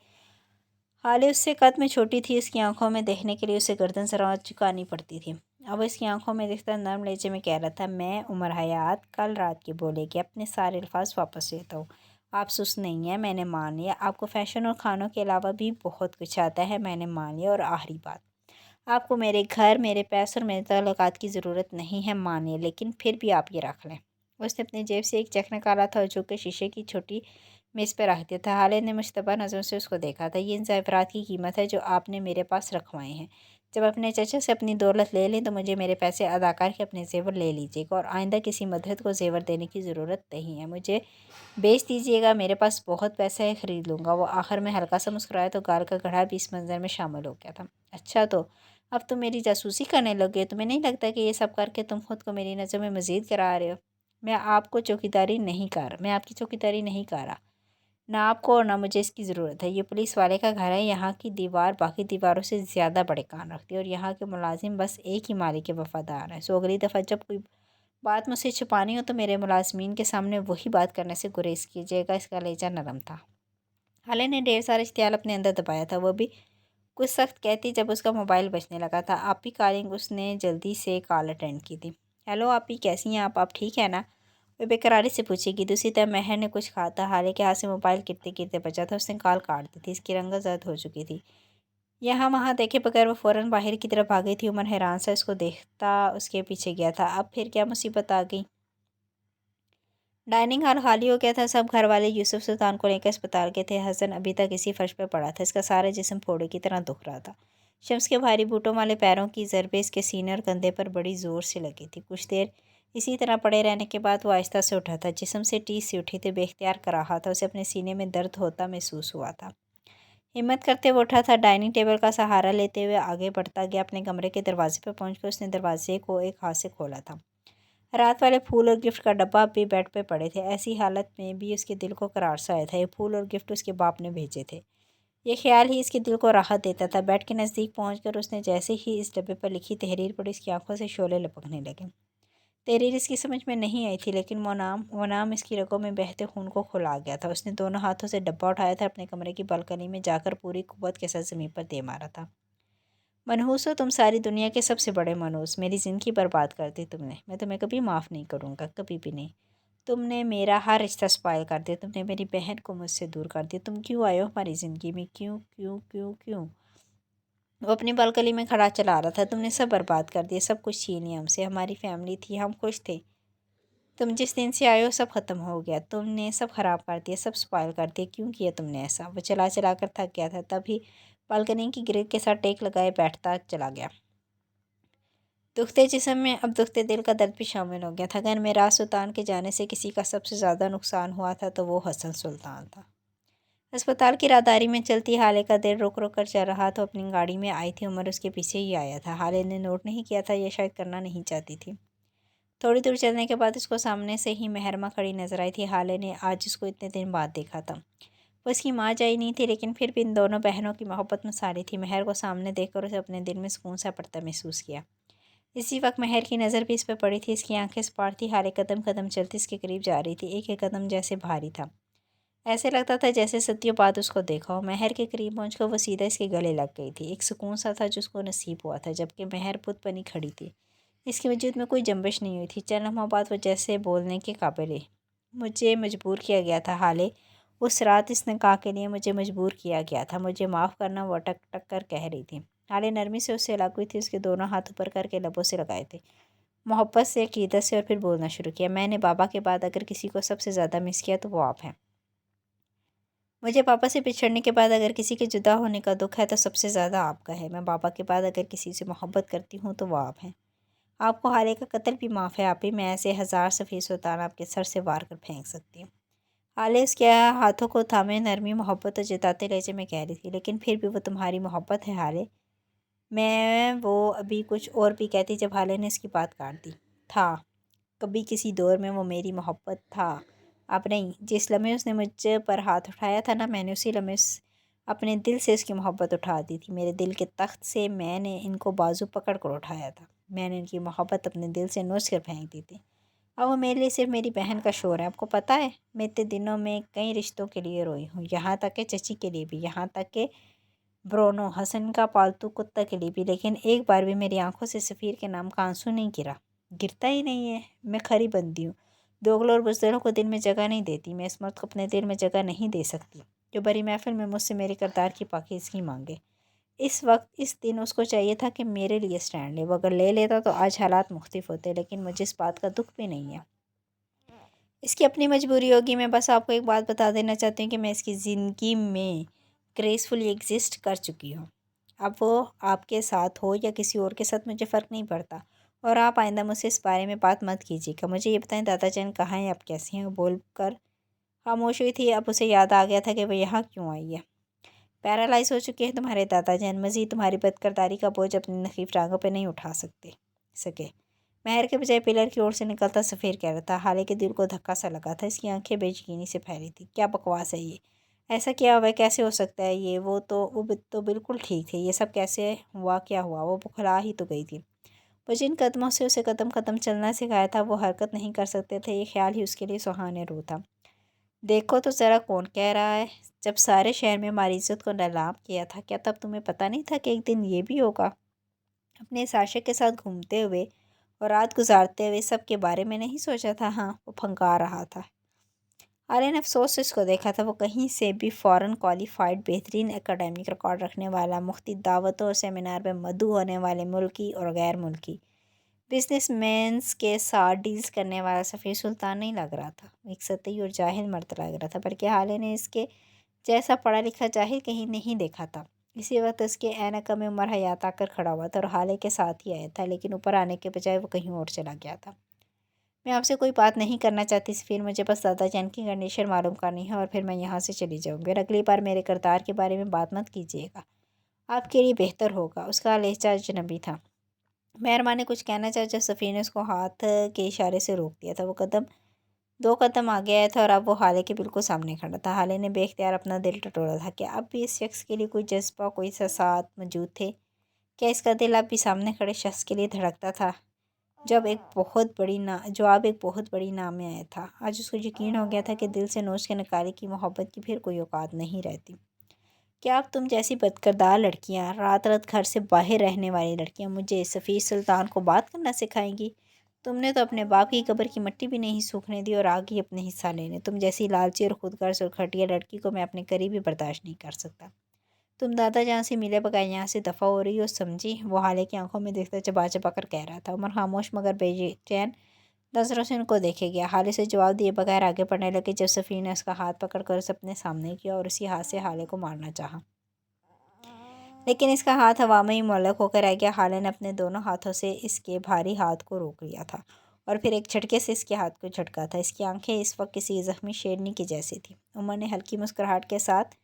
[SPEAKER 1] हाले उससे कद में छोटी थी। उसकी आंखों में देखने के लिए उसे गर्दन जरा झुकानी पड़ती थी। अब इसकी आंखों में देखता नरम लहजे में कह रहा था, मैं उमर हयात कल रात के बोले के अपने सारे अल्फाज वापस लेता हूँ। आप सुस्त नहीं हैं, मैंने मान लिया। आपको फ़ैशन और खानों के अलावा भी बहुत कुछ आता है, मैंने मान लिया। और आखिरी बात, आपको मेरे घर, मेरे पैसों और मेरे ताल्लुकात की ज़रूरत नहीं है, मान लिया। लेकिन फिर भी आप ये रख लें। उसने अपनी जेब से एक चेक निकाला था और झुक के शीशे की छोटी मेज़ पर रख दिया था। हाले ने मुश्तबा नज़रों से उसको देखा था। ये इन ज़ेवरात की कीमत है जो आपने मेरे पास रखवाए हैं। जब अपने चचा से अपनी दौलत ले लें तो मुझे मेरे पैसे अदा करके अपने ज़ेवर ले लीजिएगा, और आइंदा किसी मदहत को ज़ेवर देने की ज़रूरत नहीं है। मुझे बेच दीजिएगा, मेरे पास बहुत पैसा है, ख़रीद लूँगा। वो आखिर में हल्का सा मुस्कुराया तो गाल का गढ़ा भी इस मंजर में शामिल हो गया था। अच्छा, तो अब तुम मेरी जासूसी करने लगे। तुम्हें नहीं लगता कि ये सब करके तुम खुद को मेरी नज़र में मज़ीद गिरा रहे हो? मैं आपकी चौकीदारी नहीं कर रहा। ना आपको और ना मुझे इसकी ज़रूरत है। ये पुलिस वाले का घर है। यहाँ की दीवार बाकी दीवारों से ज़्यादा बड़े कान रखती है, और यहाँ के मुलाजिम बस एक ही मालिक के वफ़ादार हैं। सो अगली दफ़ा जब कोई बात मुझसे छुपानी हो तो मेरे मुलाजमीन के सामने वही बात करने से गुरेज कीजिएगा। इसका लहजा नरम था। हाले ने ढेर सारा इश्तियाल अपने अंदर दबाया था। वो भी कुछ सख्त कहती जब उसका मोबाइल बजने लगा था। आप ही कॉलिंग। उसने जल्दी से कॉल अटेंड की थी। हेलो आप ही, कैसी हैं आप ठीक है ना? वो बेकरारी से पूछेगी। दूसरी तरफ महर ने कुछ कहा था। हाले के हाथ से मोबाइल गिरते गिरते बचा था। उसने कॉल काट दी थी। इसकी रंगत ज़र्द हो चुकी थी। यहाँ वहाँ देखे बगैर वो फ़ौरन बाहर की तरफ आ गई थी। उमर हैरान सा इसको देखता उसके पीछे गया था। अब फिर क्या मुसीबत आ गई? डाइनिंग हॉल खाली हो गया था। सब घर वाले यूसुफ सुल्तान को लेकर अस्पताल के थे। हसन अभी तक इसी फर्श पर पड़ा था। इसका सारा जिस्म फोड़े की तरह दुख रहा था। शम्स के भारी बूटों वाले पैरों की ज़रबे इसके सीने और कंधे पर बड़ी ज़ोर से लगी थी। कुछ देर इसी तरह पड़े रहने के बाद वो आहिस्ता से उठा था। जिस्म से टीस सी उठी थी। बेख्तियार कराहा था। उसे अपने सीने में दर्द होता महसूस हुआ था। हिम्मत करते वो उठा था। डाइनिंग टेबल का सहारा लेते हुए आगे बढ़ता गया। अपने कमरे के दरवाजे पर पहुंचकर उसने दरवाजे को एक हाथ से खोला था। रात वाले फूल और गिफ्ट का डब्बा भी बेड पे पड़े थे। ऐसी हालत में भी उसके दिल को करार सा आया था। ये फूल और गिफ्ट उसके बाप ने भेजे थे। ये ख्याल ही इसके दिल को राहत देता था। बेड के नज़दीक पहुंचकर उसने जैसे ही इस डब्बे पर लिखी तहरीर पढ़ी, इसकी आंखों से शोले लपकने लगे। तहरीर इसकी समझ में नहीं आई थी, लेकिन वो नाम इसकी रगों में बहते खून को खुला गया था। उसने दोनों हाथों से डब्बा उठाया था। अपने कमरे की बालकनी में जाकर पूरी कुव्वत के साथ ज़मीन पर दे मारा था। मनहूस हो तुम, सारी दुनिया के सबसे बड़े मनहूस। मेरी ज़िंदगी बर्बाद कर दी तुमने। मैं तुम्हें कभी माफ़ नहीं करूँगा, कभी भी नहीं। तुमने मेरा हर रिश्ता स्पॉइल कर दिया। तुमने मेरी बहन को मुझसे दूर कर दिया। तुम क्यों आए हो हमारी ज़िंदगी में? क्यों क्यों क्यों क्यों? वो अपनी बालकनी में खड़ा चला रहा था। तुमने सब बर्बाद कर दिया, सब कुछ छीन लिया हमसे। हमारी फैमिली थी, हम खुश थे। तुम जिस दिन से आए हो सब ख़त्म हो गया। तुमने सब ख़राब कर दिया, सब स्पॉइल कर दिया। क्यों किया तुमने ऐसा? वो चला चला कर थक गया था। तभी बालकनी की ग्रिल के साथ टेक लगाए बैठता चला गया। दुखते जिस्म में अब दुखते दिल का दर्द भी शामिल हो गया था। अगर मेराज सुल्तान के जाने से किसी का सबसे ज़्यादा नुकसान हुआ था तो वो हसन सुल्तान था। अस्पताल की राहदारी में चलती हाले का दिल रुक रुक कर चल रहा था। अपनी गाड़ी में आई थी। उमर उसके पीछे ही आया था। हाले ने नोट नहीं किया था, यह शायद करना नहीं चाहती थी। थोड़ी दूर चलने के बाद उसको सामने से ही महरमा खड़ी नजर आई थी। हाले ने आज उसको इतने दिन बाद देखा था। वो उसकी माँ जाई नहीं थी, लेकिन फिर भी इन दोनों बहनों की मोहब्बत में सारी थी। महर को सामने देखकर उसे अपने दिल में सुकून सा पड़ता महसूस किया। इसी वक्त महर की नज़र भी इस पर पड़ी थी। इसकी आंखें सपाट थी। हाले कदम कदम चलती इसके करीब जा रही थी। एक एक कदम जैसे भारी था। ऐसे लगता था जैसे सदियों बाद उसको देखा हो। महर के करीब पहुंचकर वो सीधा इसके गले लग गई थी। एक सुकून सा था जो उसको नसीब हुआ था, जबकि महर बुत बनी खड़ी थी। इसके वजूद में कोई जंबिश नहीं हुई थी। चंद लम्हों बाद वो जैसे बोलने के काबिल ही مجھے مجبور کیا گیا تھا حالے، اس رات اس نکاح کے لیے مجھے مجبور کیا گیا تھا، مجھے معاف کرنا، وہ ٹک ٹک کر کہہ رہی تھی۔ حالے نرمی سے اس سے الگ ہوئی تھی، اس کے دونوں ہاتھ اوپر کر کے لبوں سے لگائے تھے، محبت سے، عقیدت سے، اور پھر بولنا شروع کیا۔ میں نے بابا کے بعد اگر کسی کو سب سے زیادہ مس کیا تو وہ آپ ہیں۔ مجھے پاپا سے بچھڑنے کے بعد اگر کسی کے جدا ہونے کا دکھ ہے تو سب سے زیادہ آپ کا ہے۔ میں بابا کے بعد اگر کسی سے محبت کرتی ہوں تو وہ آپ ہیں۔ آپ کو حالے کا قتل بھی معاف ہے آپ ہی، میں ایسے 1000 صفی سلطان آپ کے سر سے وار کر پھینک سکتی ہوں۔ حالے اس کے ہاتھوں کو تھامے نرمی، محبت اور جتاتے لہجے میں کہہ رہی تھی، لیکن پھر بھی وہ تمہاری محبت ہے حالے۔ میں وہ ابھی کچھ اور بھی کہتی جب حالے نے اس کی بات کاٹ دی۔ تھا، کبھی کسی دور میں وہ میری محبت تھا، اب نہیں۔ جس لمحے اس نے مجھ پر ہاتھ اٹھایا تھا نا، میں نے اسی لمحے اپنے دل سے اس کی محبت اٹھا دی تھی۔ میرے دل کے تخت سے میں نے ان کو بازو پکڑ کر اٹھایا تھا، میں نے ان کی محبت اپنے دل سے نوچ کر پھینک دی تھی۔ اب وہ میرے لیے صرف میری بہن کا شور ہے۔ آپ کو پتہ ہے میں اتنے دنوں میں کئی رشتوں کے لیے روئی ہوں، یہاں تک کہ چچی کے لیے بھی، یہاں تک کہ برونو حسن کا پالتو کتا کے لیے بھی، لیکن ایک بار بھی میری آنکھوں سے سفیر کے نام کا آنسو نہیں گرتا ہی نہیں ہے۔ میں کھری بندی ہوں، دوغلوں اور بزدلوں کو دل میں جگہ نہیں دیتی۔ میں اس مرد کو اپنے دل میں جگہ نہیں دے سکتی جو بڑی محفل میں مجھ سے میرے کردار کی پاکیزگی مانگے۔ اس وقت اس دن اس کو چاہیے تھا کہ میرے لیے سٹینڈ لے، وہ اگر لے لیتا تو آج حالات مختلف ہوتے، لیکن مجھے اس بات کا دکھ بھی نہیں ہے۔ اس کی اپنی مجبوری ہوگی۔ میں بس آپ کو ایک بات بتا دینا چاہتی ہوں کہ میں اس کی زندگی میں گریسفلی ایگزسٹ کر چکی ہوں۔ اب وہ آپ کے ساتھ ہو یا کسی اور کے ساتھ مجھے فرق نہیں پڑتا، اور آپ آئندہ مجھ سے اس بارے میں بات مت کیجیے گا۔ مجھے یہ بتائیں دادا جان کہاں ہیں، آپ کیسی ہیں؟ وہ بول کر خاموش ہوئی تھی۔ اب اسے یاد آ گیا تھا کہ وہ یہاں کیوں آئی ہے۔ پیرالائز ہو چکے ہیں تمہارے دادا جان، مزید تمہاری بدکرداری کا بوجھ اپنی نحیف ٹانگوں پہ نہیں اٹھا سکے۔ مہر کے بجائے پلر کی اور سے نکلتا سفیر کہہ رہا تھا۔ حالے کے دل کو دھکا سا لگا تھا، اس کی آنکھیں بے یقینی سے پھیلی تھی۔ کیا بکواس ہے یہ؟ ایسا کیا ہوا ہے؟ کیسے ہو سکتا ہے یہ؟ وہ تو بالکل ٹھیک تھے، یہ سب کیسے ہوا؟ کیا ہوا؟ وہ بکھلا ہی تو گئی تھی۔ وہ جن قدموں سے اسے قدم قدم چلنا سکھایا تھا وہ حرکت نہیں کر سکتے تھے، یہ خیال ہی اس کے لیے سہانے رو تھا۔ دیکھو تو ذرا کون کہہ رہا ہے، جب سارے شہر میں ہماری عزت کو نیلام کیا تھا، کیا تب تمہیں پتہ نہیں تھا کہ ایک دن یہ بھی ہوگا؟ اپنے اس عاشق کے ساتھ گھومتے ہوئے اور رات گزارتے ہوئے سب کے بارے میں نہیں سوچا تھا؟ ہاں، وہ پھنکا رہا تھا۔ حالے نے افسوس سے اس کو دیکھا تھا۔ وہ کہیں سے بھی فورن کوالیفائڈ، بہترین اکیڈمک ریکارڈ رکھنے والا، مختلف دعوتوں اور سیمینار میں مدعو ہونے والے ملکی اور غیر ملکی بزنس مینز کے ساتھ ڈیلز کرنے والا سفیر سلطان نہیں لگ رہا تھا، ایک سطحی اور جاہل مرد لگ رہا تھا، بلکہ حالے نے اس کے جیسا پڑھا لکھا جاہل کہیں نہیں دیکھا تھا۔ اسی وقت اس کے اینک کم عمر حیات آ کر کھڑا ہوا تھا اور حالے کے ساتھ ہی آیا تھا، لیکن اوپر آنے کے بجائے وہ کہیں اور چلا گیا تھا۔ میں آپ سے کوئی بات نہیں کرنا چاہتی سفیر، مجھے بس دادا جان کی کنڈیشن معلوم کرنی ہے اور پھر میں یہاں سے چلی جاؤں گی، اور اگلی بار میرے کردار کے بارے میں بات مت کیجیے گا، آپ کے لیے بہتر ہوگا۔ اس کا لہجہ اجنبی تھا۔ مہربان نے کچھ کہنا چاہا جب سفیر نے اس کو ہاتھ کے اشارے سے روک دیا تھا۔ وہ 2 قدم آگے آیا تھا اور اب وہ حالے کے بالکل سامنے کھڑا تھا۔ حالے نے بے اختیار اپنا دل ٹٹولا تھا کہ اب بھی اس شخص کے لیے کوئی جذبہ، کوئی احساسات موجود تھے۔ کیا اس کا دل اب بھی سامنے کھڑے شخص کے لیے دھڑکتا تھا جو اب ایک بہت بڑی نام میں آیا تھا؟ آج اس کو یقین ہو گیا تھا کہ دل سے نوچ کے نکالی کی محبت کی پھر کوئی اوقات نہیں رہتی۔ کیا اب تم جیسی بدکردار لڑکیاں، رات رات گھر سے باہر رہنے والی لڑکیاں مجھے سفیر سلطان کو بات کرنا سکھائیں گی؟ تم نے تو اپنے باپ کی قبر کی مٹی بھی نہیں سوکھنے دی اور آ گئی اپنے حصہ لینے۔ تم جیسی لالچی اور خود غرض اور گھٹیا لڑکی کو میں اپنے قریب بھی برداشت نہیں کر سکتا۔ تم دادا جان سے ملے بغیر یہاں سے دفع ہو رہی ہو، سمجھی؟ وہ حالے کی آنکھوں میں دیکھتا چبا چبا کر کہہ رہا تھا۔ عمر خاموش مگر بے چین نظروں سے ان کو دیکھے گیا۔ حالے سے جواب دیے بغیر آگے بڑھنے لگے جب سفیر نے اس کا ہاتھ پکڑ کر اسے اپنے سامنے کیا اور اسی ہاتھ سے حالے کو مارنا چاہا، لیکن اس کا ہاتھ ہوا میں ہی معلق ہو کر رہ گیا۔ حالے نے اپنے دونوں ہاتھوں سے اس کے بھاری ہاتھ کو روک لیا تھا اور پھر ایک جھٹکے سے اس کے ہاتھ کو جھٹکا تھا۔ اس کی آنکھیں اس وقت کسی زخمی شیرنی کی جیسی تھیں۔ عمر نے ہلکی مسکراہٹ کے ساتھ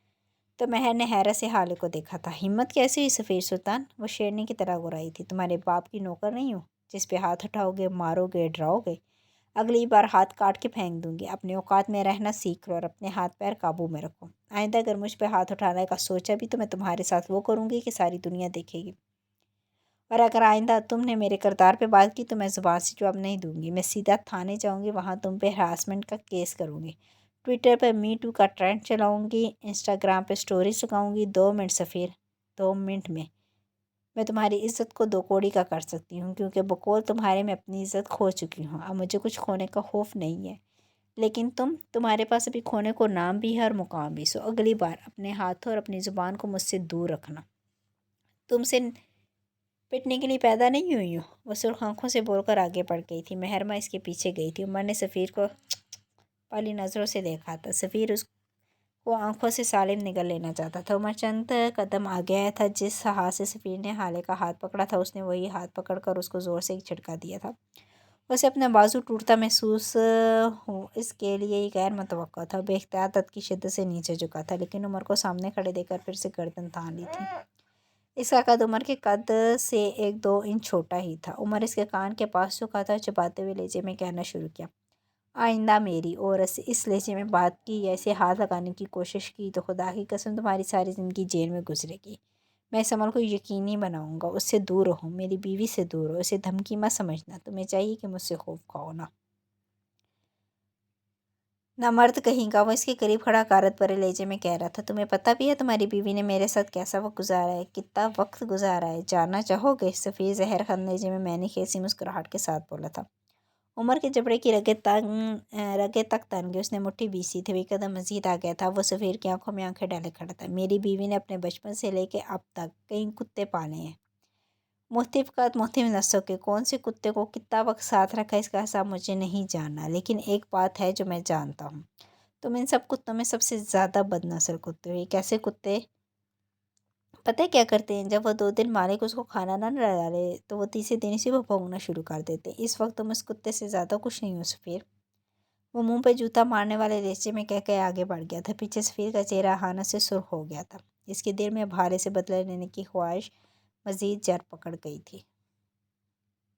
[SPEAKER 1] تو مہر نے حیرت سے حالے کو دیکھا تھا۔ ہمت کیسے ہوئی سفیر سلطان؟ وہ شیرنی کی طرح گرائی تھی۔ تمہارے باپ کی نوکر نہیں ہوں جس پہ ہاتھ اٹھاؤ گے، مارو گے، ڈراؤ گے؟ اگلی بار ہاتھ کاٹ کے پھینک دوں گی۔ اپنے اوقات میں رہنا سیکھ لو اور اپنے ہاتھ پیر قابو میں رکھو۔ آئندہ اگر مجھ پہ ہاتھ اٹھانے کا سوچا بھی تو میں تمہارے ساتھ وہ کروں گی کہ ساری دنیا دیکھے گی، اور اگر آئندہ تم نے میرے کردار پہ بات کی تو میں زبان سے جواب نہیں دوں گی۔ میں سیدھا تھانے جاؤں گی، وہاں تم پہ ہراسمنٹ کا کیس کروں گی، ٹویٹر پہ می ٹو کا ٹرینڈ چلاؤں گی، انسٹاگرام پہ سٹوریز لگاؤں گی۔ 2 منٹ سفیر، 2 منٹ میں تمہاری عزت کو 2 کوڑی کا کر سکتی ہوں، کیونکہ بقول تمہارے میں اپنی عزت کھو چکی ہوں۔ اب مجھے کچھ کھونے کا خوف نہیں ہے۔ لیکن تمہارے پاس ابھی کھونے کو نام بھی ہے اور مقام بھی، سو اگلی بار اپنے ہاتھوں اور اپنی زبان کو مجھ سے دور رکھنا۔ تم سے پٹنے کے لیے پیدا نہیں ہوئی ہوں، وہ سرخ آنکھوں سے بول کر آگے بڑھ گئی تھی۔ مہرمہ اس کے پیچھے گئی تھی۔ عمر نے سفیر کو پالی نظروں سے دیکھا تھا۔ سفیر اس کو آنکھوں سے سالم نگل لینا چاہتا تھا۔ عمر چند قدم آگے آیا تھا۔ جس ہاتھ سے سفیر نے حالے کا ہاتھ پکڑا تھا، اس نے وہی ہاتھ پکڑ کر اس کو زور سے ایک جھٹکا دیا تھا۔ اسے اپنا بازو ٹوٹتا محسوس ہو، اس کے لیے یہ غیر متوقع تھا۔ بے اختیار درد کی شدت سے نیچے جھکا تھا، لیکن عمر کو سامنے کھڑے دیکھ کر پھر سے گردن تان لی تھی۔ اس کا قد عمر کے قد سے 1-2 انچ چھوٹا ہی تھا۔ عمر اس کے کان کے پاس جھکا تھا اور چباتے ہوئے لہجے میں کہنا شروع کیا، آئندہ میری عورت سے اس لہجے میں بات کی یا اسے ہاتھ لگانے کی کوشش کی تو خدا کی قسم تمہاری ساری زندگی جیل میں گزرے گی۔ میں اس عمل کو یقینی بناؤں گا۔ اس سے دور رہو، میری بیوی سے دور رہو، اسے دھمکی مت سمجھنا۔ تمہیں چاہیے کہ مجھ سے خوف کھاؤ نہ مرد کہیں گا، وہ اس کے قریب کھڑا حقارت بھرے لہجے میں کہہ رہا تھا۔ تمہیں پتہ بھی ہے تمہاری بیوی نے میرے ساتھ کیسا وقت گزارا ہے، کتنا وقت گزارا ہے، جاننا چاہو گے؟ سفیر زہر خند لہجے میں میانی خیز سی مسکراہٹ کے ساتھ بولا تھا۔ عمر کے جبڑے کی رگیں تک تن گئی۔ اس نے مٹھی بیسی تھی، وہ ایک قدم مزید آ گیا تھا۔ وہ سفیر کی آنکھوں میں آنکھیں ڈالے کھڑا تھا۔ میری بیوی نے اپنے بچپن سے لے کے اب تک کئی کتے پالے ہیں، مختلف قد، مختلف نسلوں کے۔ کون سے کتے کو کتنا وقت ساتھ رکھا اس کا حساب مجھے نہیں جاننا، لیکن ایک بات ہے جو میں جانتا ہوں، تم ان سب کتوں میں سب سے زیادہ بد نسل کتے ہو۔ یہ کیسے کتے پتہ ہے کیا کرتے ہیں؟ جب وہ 2 دن مالک اس کو کھانا نہ ڈالے تو وہ تیسرے دن اسی کو بھونکنا شروع کر دیتے ہیں۔ اس وقت تم اس کتے سے زیادہ کچھ نہیں ہو سفیر، وہ منہ پہ جوتا مارنے والے لہجے میں کہہ کے آگے بڑھ گیا تھا۔ پیچھے سفیر کا چہرہ اہانت سے سرخ ہو گیا تھا۔ اس کے دل میں بھارے سے بدلہ لینے کی خواہش مزید جڑ پکڑ گئی تھی۔